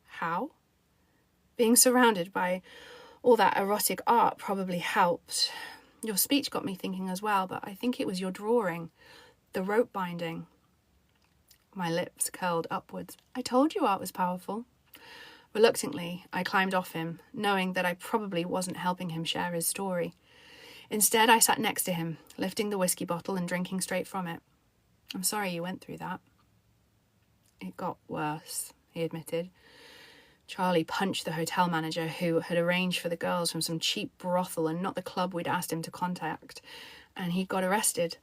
How? Being surrounded by all that erotic art probably helped. Your speech got me thinking as well, but I think it was your drawing, the rope binding. My lips curled upwards. I told you art was powerful. Reluctantly, I climbed off him, knowing that I probably wasn't helping him share his story. Instead, I sat next to him, lifting the whiskey bottle and drinking straight from it. I'm sorry you went through that. It got worse, he admitted. Charlie punched the hotel manager who had arranged for the girls from some cheap brothel and not the club we'd asked him to contact, and he got arrested.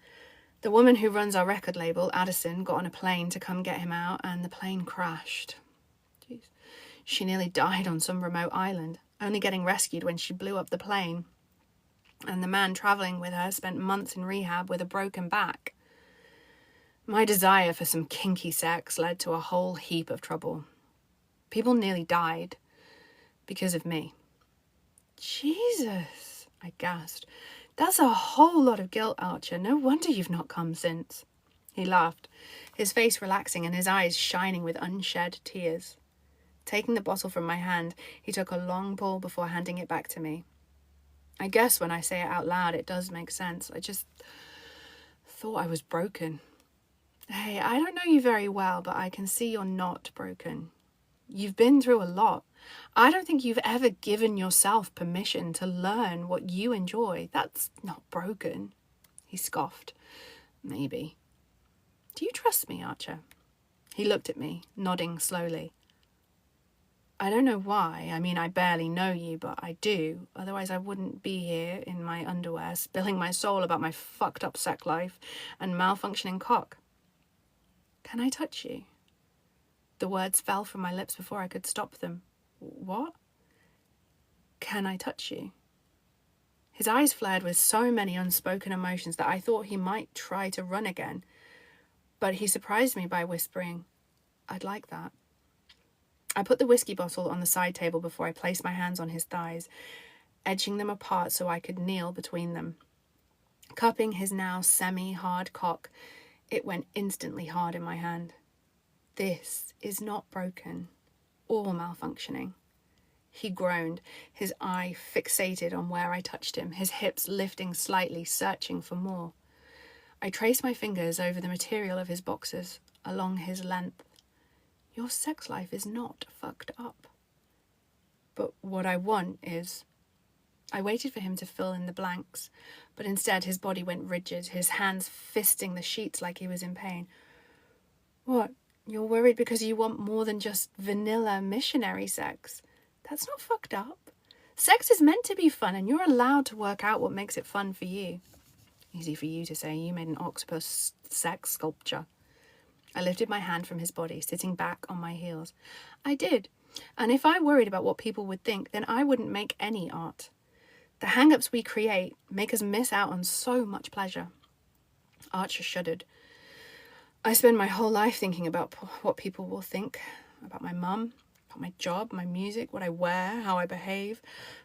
The woman who runs our record label, Addison, got on a plane to come get him out, and the plane crashed. Jeez. She nearly died on some remote island, only getting rescued when she blew up the plane. And the man travelling with her spent months in rehab with a broken back. My desire for some kinky sex led to a whole heap of trouble. People nearly died because of me. Jesus, I gasped. That's a whole lot of guilt, Archer. No wonder you've not come since. He laughed, his face relaxing and his eyes shining with unshed tears. Taking the bottle from my hand, he took a long pull before handing it back to me. I guess when I say it out loud, it does make sense. I just thought I was broken. Hey, I don't know you very well, but I can see you're not broken. You've been through a lot. I don't think you've ever given yourself permission to learn what you enjoy. That's not broken." He scoffed. "Maybe." "Do you trust me, Archer?" He looked at me, nodding slowly. "I don't know why. I mean, I barely know you, but I do. Otherwise I wouldn't be here in my underwear, spilling my soul about my fucked up sex life and malfunctioning cock." "Can I touch you?" The words fell from my lips before I could stop them. "What?" "Can I touch you?" His eyes flared with so many unspoken emotions that I thought he might try to run again. But he surprised me by whispering, "I'd like that." I put the whiskey bottle on the side table before I placed my hands on his thighs, edging them apart so I could kneel between them. Cupping his now semi-hard cock, it went instantly hard in my hand. "This is not broken or malfunctioning." He groaned, his eye fixated on where I touched him, his hips lifting slightly, searching for more. I traced my fingers over the material of his boxers, along his length. "Your sex life is not fucked up." "But what I want is..." I waited for him to fill in the blanks, but instead his body went rigid, his hands fisting the sheets like he was in pain. "What? You're worried because you want more than just vanilla missionary sex? That's not fucked up. Sex is meant to be fun, and you're allowed to work out what makes it fun for you." Easy for you to say. You made an octopus sex sculpture. I lifted my hand from his body, sitting back on my heels. "I did. And if I worried about what people would think, then I wouldn't make any art. The hang-ups we create make us miss out on so much pleasure." Archer shuddered. "I spend my whole life thinking about what people will think, about my mum, about my job, my music, what I wear, how I behave.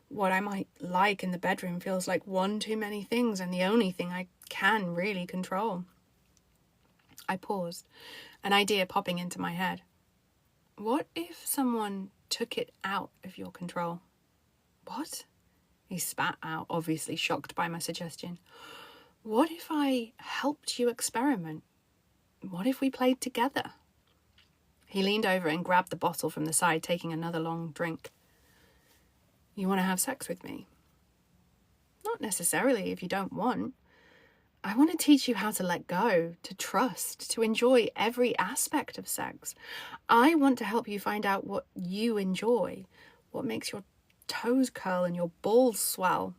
What I might like in the bedroom feels like one too many things, and the only thing I can really control." I paused, an idea popping into my head. "What if someone took it out of your control?" "What?" He spat out, obviously shocked by my suggestion. "What if I helped you experiment? What if we played together?" He leaned over and grabbed the bottle from the side, taking another long drink. "You want to have sex with me?" "Not necessarily if you don't want. I want to teach you how to let go, to trust, to enjoy every aspect of sex. I want to help you find out what you enjoy, what makes your toes curl and your balls swell."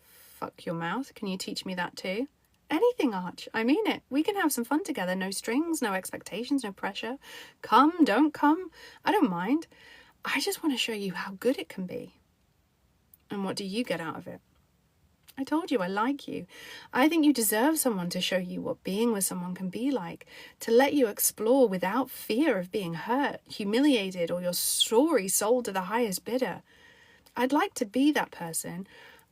"Fuck your mouth? Can you teach me that too?" "Anything, Arch. I mean it. We can have some fun together. No strings, no expectations, no pressure. Come, don't come. I don't mind. I just want to show you how good it can be." "And what do you get out of it?" "I told you I like you. I think you deserve someone to show you what being with someone can be like, to let you explore without fear of being hurt, humiliated, or your story sold to the highest bidder. I'd like to be that person.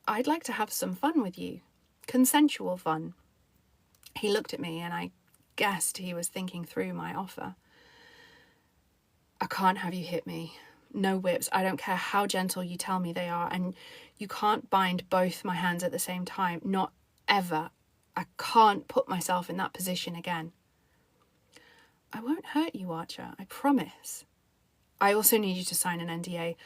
I'd like to have some fun with you. Consensual fun." He looked at me, and I guessed he was thinking through my offer. "I can't have you hit me. No whips. I don't care how gentle you tell me they are. And you can't bind both my hands at the same time. Not ever. I can't put myself in that position again." "I won't hurt you, Archer. I promise. I also need you to sign an NDA.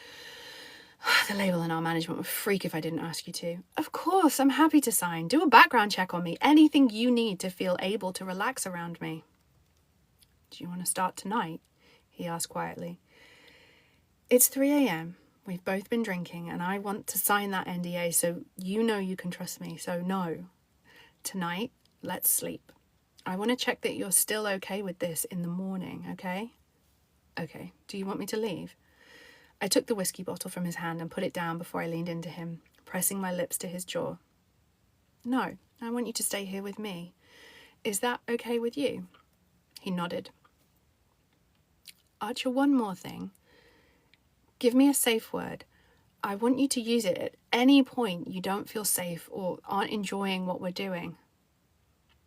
The label and our management would freak if I didn't ask you to." "Of course, I'm happy to sign. Do a background check on me. Anything you need to feel able to relax around me." "Do you want to start tonight?" he asked quietly. "It's 3 a.m. We've both been drinking, and I want to sign that NDA so you know you can trust me. So no. Tonight, let's sleep. I want to check that you're still okay with this in the morning, okay?" "Okay. Do you want me to leave?" I took the whiskey bottle from his hand and put it down before I leaned into him, pressing my lips to his jaw. "No, I want you to stay here with me. Is that okay with you?" He nodded. "Archer, one more thing. Give me a safe word. I want you to use it at any point you don't feel safe or aren't enjoying what we're doing."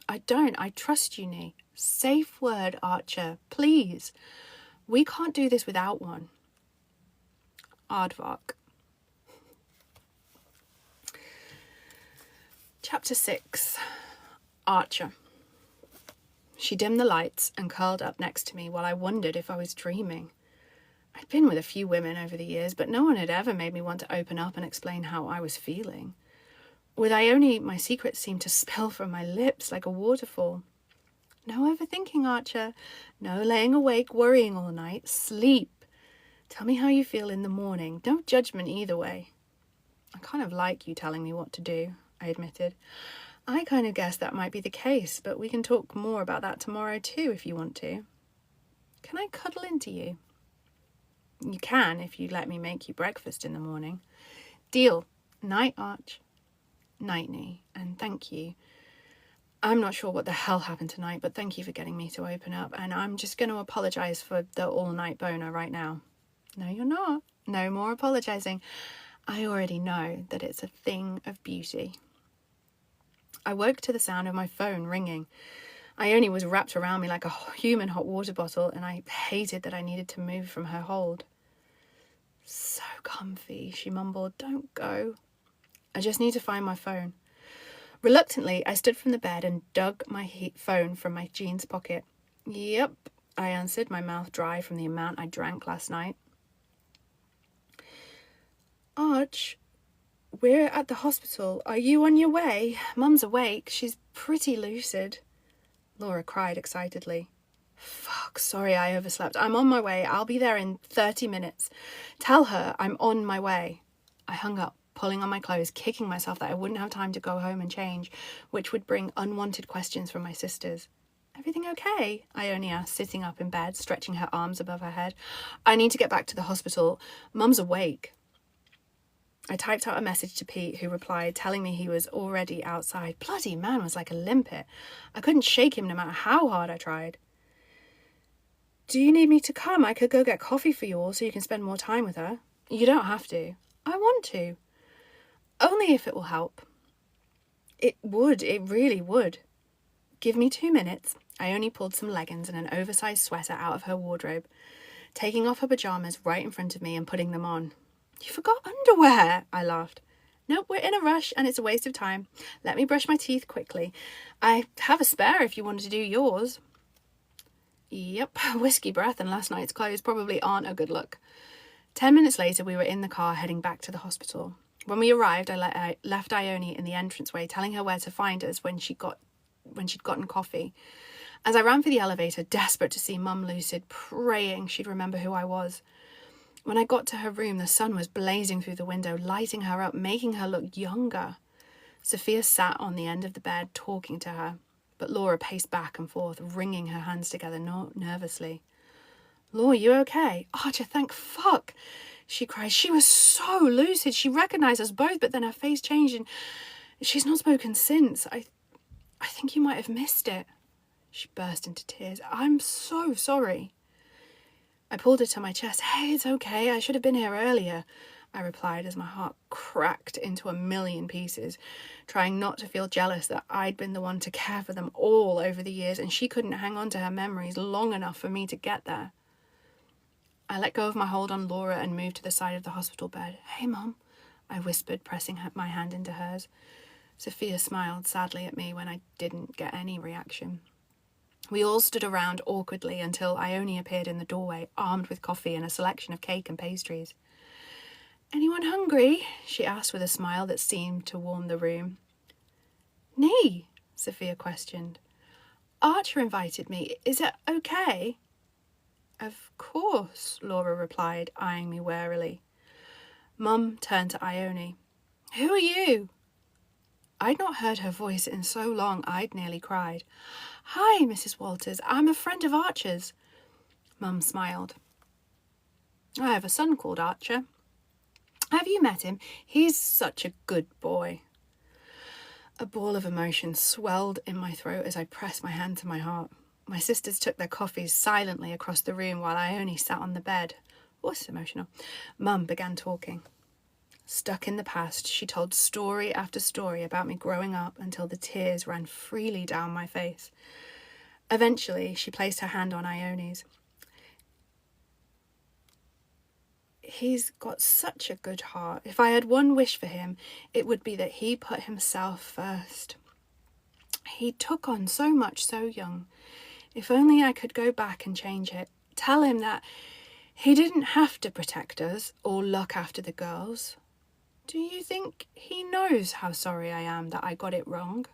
"I don't. I trust you, Nee. Safe word, Archer. Please. We can't do this without one." Aardvark. Chapter 6. Archer. She dimmed the lights and curled up next to me while I wondered if I was dreaming. I'd been with a few women over the years, but no one had ever made me want to open up and explain how I was feeling. With Ione, my secrets seemed to spill from my lips like a waterfall. No overthinking, Archer. No laying awake, worrying all night. Sleep. Tell me how you feel in the morning. No judgment either way. I kind of like you telling me what to do, I admitted. I kind of guessed that might be the case, but we can talk more about that tomorrow too if you want to. Can I cuddle into you? You can if you let me make you breakfast in the morning. Deal. Night, Arch. Night, Nee, and thank you. I'm not sure what the hell happened tonight, but thank you for getting me to open up, and I'm just going to apologise for the all-night boner right now. No, you're not. No more apologising. I already know that it's a thing of beauty. I woke to the sound of my phone ringing. Ione was wrapped around me like a human hot water bottle, and I hated that I needed to move from her hold. So comfy, she mumbled. Don't go. I just need to find my phone. Reluctantly, I stood from the bed and dug my phone from my jeans pocket. Yep, I answered, my mouth dry from the amount I drank last night. Arch, we're at the hospital. Are you on your way? Mum's awake. She's pretty lucid. Laura cried excitedly. Fuck, sorry I overslept. I'm on my way. I'll be there in 30 minutes. Tell her I'm on my way. I hung up, pulling on my clothes, kicking myself that I wouldn't have time to go home and change, which would bring unwanted questions from my sisters. Everything okay? Ione asked, sitting up in bed, stretching her arms above her head. I need to get back to the hospital. Mum's awake. I typed out a message to Pete, who replied, telling me he was already outside. Bloody man was like a limpet. I couldn't shake him no matter how hard I tried. Do you need me to come? I could go get coffee for you all so you can spend more time with her. You don't have to. I want to. Only if it will help. It would. It really would. Give me 2 minutes. Ione pulled some leggings and an oversized sweater out of her wardrobe, taking off her pajamas right in front of me and putting them on. You forgot underwear, I laughed. Nope, we're in a rush and it's a waste of time. Let me brush my teeth quickly. I have a spare if you wanted to do yours. Yep, whiskey breath and last night's clothes probably aren't a good look. 10 minutes later, we were in the car heading back to the hospital. When we arrived, I left Ione in the entranceway, telling her where to find us when she'd gotten coffee. As I ran for the elevator, desperate to see Mum lucid, praying she'd remember who I was. When I got to her room, the sun was blazing through the window, lighting her up, making her look younger. Sophia sat on the end of the bed, talking to her, but Laura paced back and forth, wringing her hands together nervously. Laura, you okay? Archer, thank fuck, she cried. She was so lucid. She recognised us both, but then her face changed and she's not spoken since. I think you might have missed it. She burst into tears. I'm so sorry. I pulled her to my chest. Hey, it's okay. I should have been here earlier, I replied as my heart cracked into a million pieces, trying not to feel jealous that I'd been the one to care for them all over the years and she couldn't hang on to her memories long enough for me to get there. I let go of my hold on Laura and moved to the side of the hospital bed. Hey, Mum, I whispered, pressing my hand into hers. Sophia smiled sadly at me when I didn't get any reaction. We all stood around awkwardly until Ione appeared in the doorway, armed with coffee and a selection of cake and pastries. Anyone hungry? She asked with a smile that seemed to warm the room. Nee, Sophia questioned. Archer invited me. Is it okay? Of course, Laura replied, eyeing me warily. Mum turned to Ione. Who are you? I'd not heard her voice in so long I'd nearly cried. Hi, Mrs. Walters. I'm a friend of Archer's. Mum smiled. I have a son called Archer. Have you met him? He's such a good boy. A ball of emotion swelled in my throat as I pressed my hand to my heart. My sisters took their coffees silently across the room while Ione sat on the bed. Was emotional. Mum began talking. Stuck in the past, she told story after story about me growing up until the tears ran freely down my face. Eventually, she placed her hand on Ione's. He's got such a good heart. If I had one wish for him, it would be that he put himself first. He took on so much so young. If only I could go back and change it. Tell him that he didn't have to protect us or look after the girls. Do you think he knows how sorry I am that I got it wrong?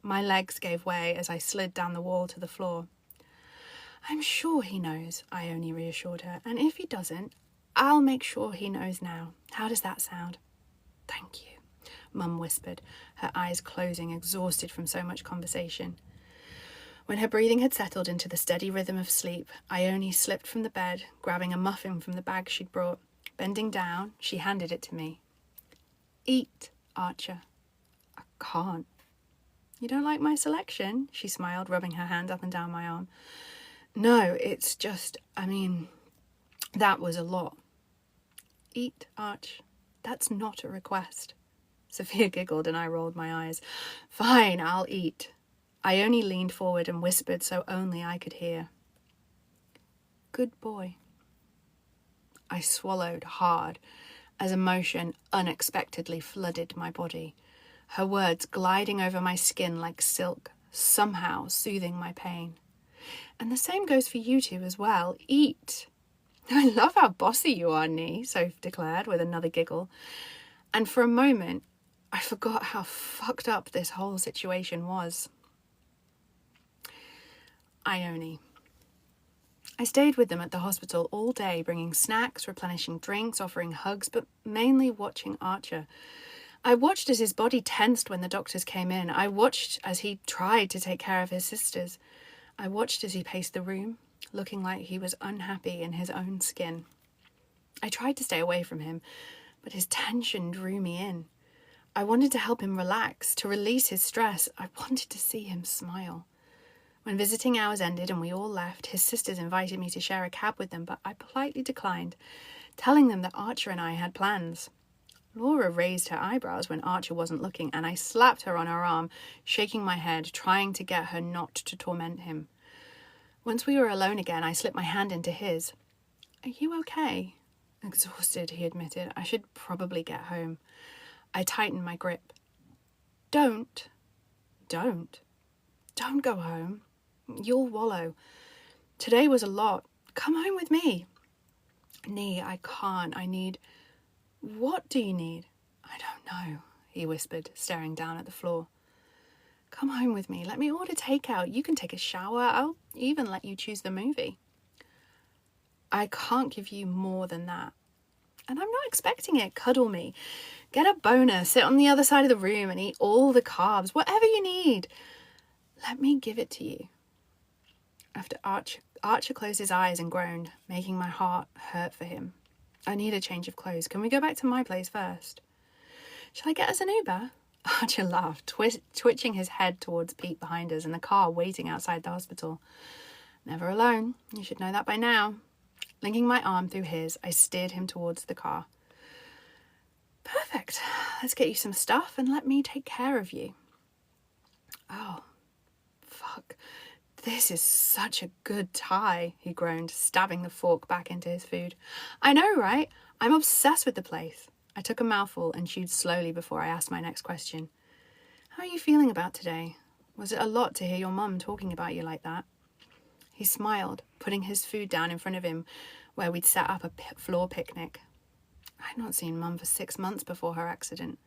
My legs gave way as I slid down the wall to the floor. I'm sure he knows, Ione reassured her, and if he doesn't, I'll make sure he knows now. How does that sound? Thank you, Mum whispered, her eyes closing, exhausted from so much conversation. When her breathing had settled into the steady rhythm of sleep, Ione slipped from the bed, grabbing a muffin from the bag she'd brought. Bending down, she handed it to me. Eat, Archer. I can't. You don't like my selection? She smiled, rubbing her hand up and down my arm. No, it's just, that was a lot. Eat, Arch. That's not a request. Sophia giggled and I rolled my eyes. Fine, I'll eat. I only leaned forward and whispered so only I could hear. Good boy. I swallowed hard as emotion unexpectedly flooded my body, her words gliding over my skin like silk, somehow soothing my pain. And the same goes for you two as well. Eat. I love how bossy you are, Nee, Soph declared with another giggle. And for a moment, I forgot how fucked up this whole situation was. Ione. I stayed with them at the hospital all day, bringing snacks, replenishing drinks, offering hugs, but mainly watching Archer. I watched as his body tensed when the doctors came in. I watched as he tried to take care of his sisters. I watched as he paced the room, looking like he was unhappy in his own skin. I tried to stay away from him, but his tension drew me in. I wanted to help him relax, to release his stress. I wanted to see him smile. When visiting hours ended and we all left, his sisters invited me to share a cab with them, but I politely declined, telling them that Archer and I had plans. Laura raised her eyebrows when Archer wasn't looking, and I slapped her on her arm, shaking my head, trying to get her not to torment him. Once we were alone again, I slipped my hand into his. Are you okay? Exhausted, he admitted. I should probably get home. I tightened my grip. Don't go home. You'll wallow. Today was a lot. Come home with me. Nee, I can't. I need... What do you need? I don't know, he whispered, staring down at the floor. Come home with me. Let me order takeout. You can take a shower. I'll even let you choose the movie. I can't give you more than that. And I'm not expecting it. Cuddle me. Get a boner. Sit on the other side of the room and eat all the carbs. Whatever you need. Let me give it to you. After Archer closed his eyes and groaned, making my heart hurt for him. I need a change of clothes. Can we go back to my place first? Shall I get us an Uber? Archer laughed, twitching his head towards Pete behind us and the car waiting outside the hospital. Never alone. You should know that by now. Linking my arm through his, I steered him towards the car. Perfect. Let's get you some stuff and let me take care of you. Oh, fuck. This is such a good tie, he groaned, stabbing the fork back into his food. I know, right? I'm obsessed with the place. I took a mouthful and chewed slowly before I asked my next question. How are you feeling about today? Was it a lot to hear your mum talking about you like that? He smiled, putting his food down in front of him where we'd set up a floor picnic. I'd not seen Mum for 6 months before her accident.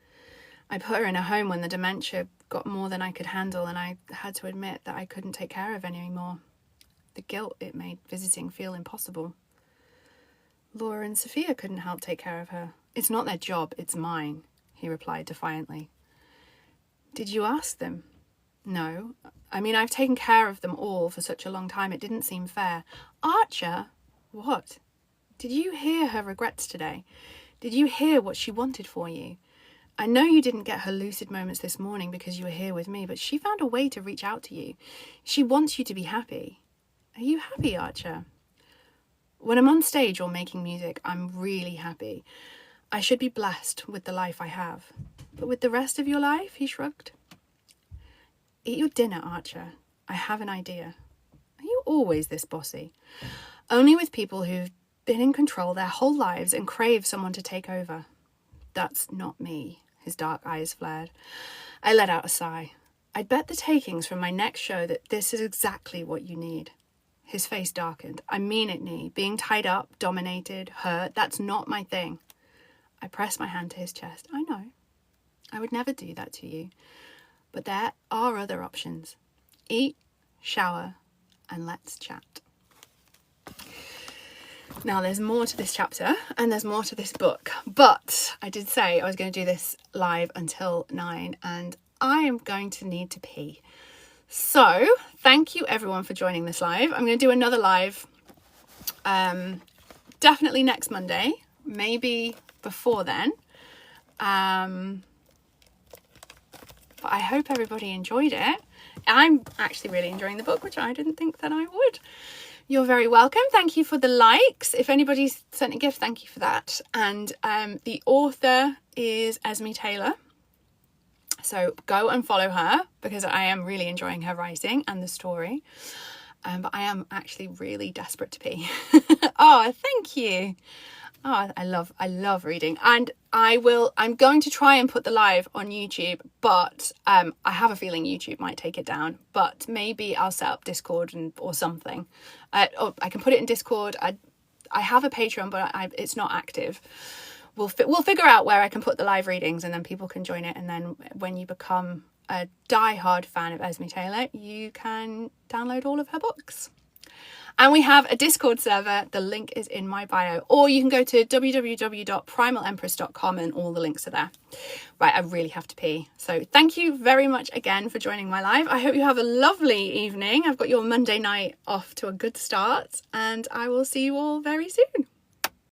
I put her in a home when the dementia got more than I could handle, and I had to admit that I couldn't take care of her anymore. The guilt it made visiting feel impossible. Laura and Sophia couldn't help take care of her. It's not their job, it's mine, he replied defiantly. Did you ask them? No. I've taken care of them all for such a long time, it didn't seem fair. Archer? What? Did you hear her regrets today? Did you hear what she wanted for you? I know you didn't get her lucid moments this morning because you were here with me, but she found a way to reach out to you. She wants you to be happy. Are you happy, Archer? When I'm on stage or making music, I'm really happy. I should be blessed with the life I have. But with the rest of your life, he shrugged. Eat your dinner, Archer. I have an idea. Are you always this bossy? Only with people who've been in control their whole lives and crave someone to take over. That's not me. His dark eyes flared. I let out a sigh. I'd bet the takings from my next show that this is exactly what you need. His face darkened. I mean it, Nee. Being tied up, dominated, hurt, that's not my thing. I pressed my hand to his chest. I know. I would never do that to you. But there are other options. Eat, shower, and let's chat. Now, there's more to this chapter and there's more to this book. But I did say I was going to do this live until 9 and I am going to need to pee. So thank you everyone for joining this live. I'm going to do another live definitely next Monday, maybe before then. But I hope everybody enjoyed it. I'm actually really enjoying the book, which I didn't think that I would. You're very welcome. Thank you for the likes. If anybody's sent a gift, thank you for that. And the author is Esme Taylor. So go and follow her because I am really enjoying her writing and the story. But I am actually really desperate to pee. Oh, thank you. Oh, I love reading. And I'm going to try and put the live on YouTube, but I have a feeling YouTube might take it down, but maybe I'll set up Discord or something. Or I can put it in Discord. I have a Patreon, but it's not active. We'll figure out where I can put the live readings and then people can join it. And then when you become a die-hard fan of Esme Taylor, you can download all of her books. And we have a Discord server. The link is in my bio. Or you can go to www.primalempress.com and all the links are there. Right, I really have to pee. So thank you very much again for joining my live. I hope you have a lovely evening. I've got your Monday night off to a good start. And I will see you all very soon.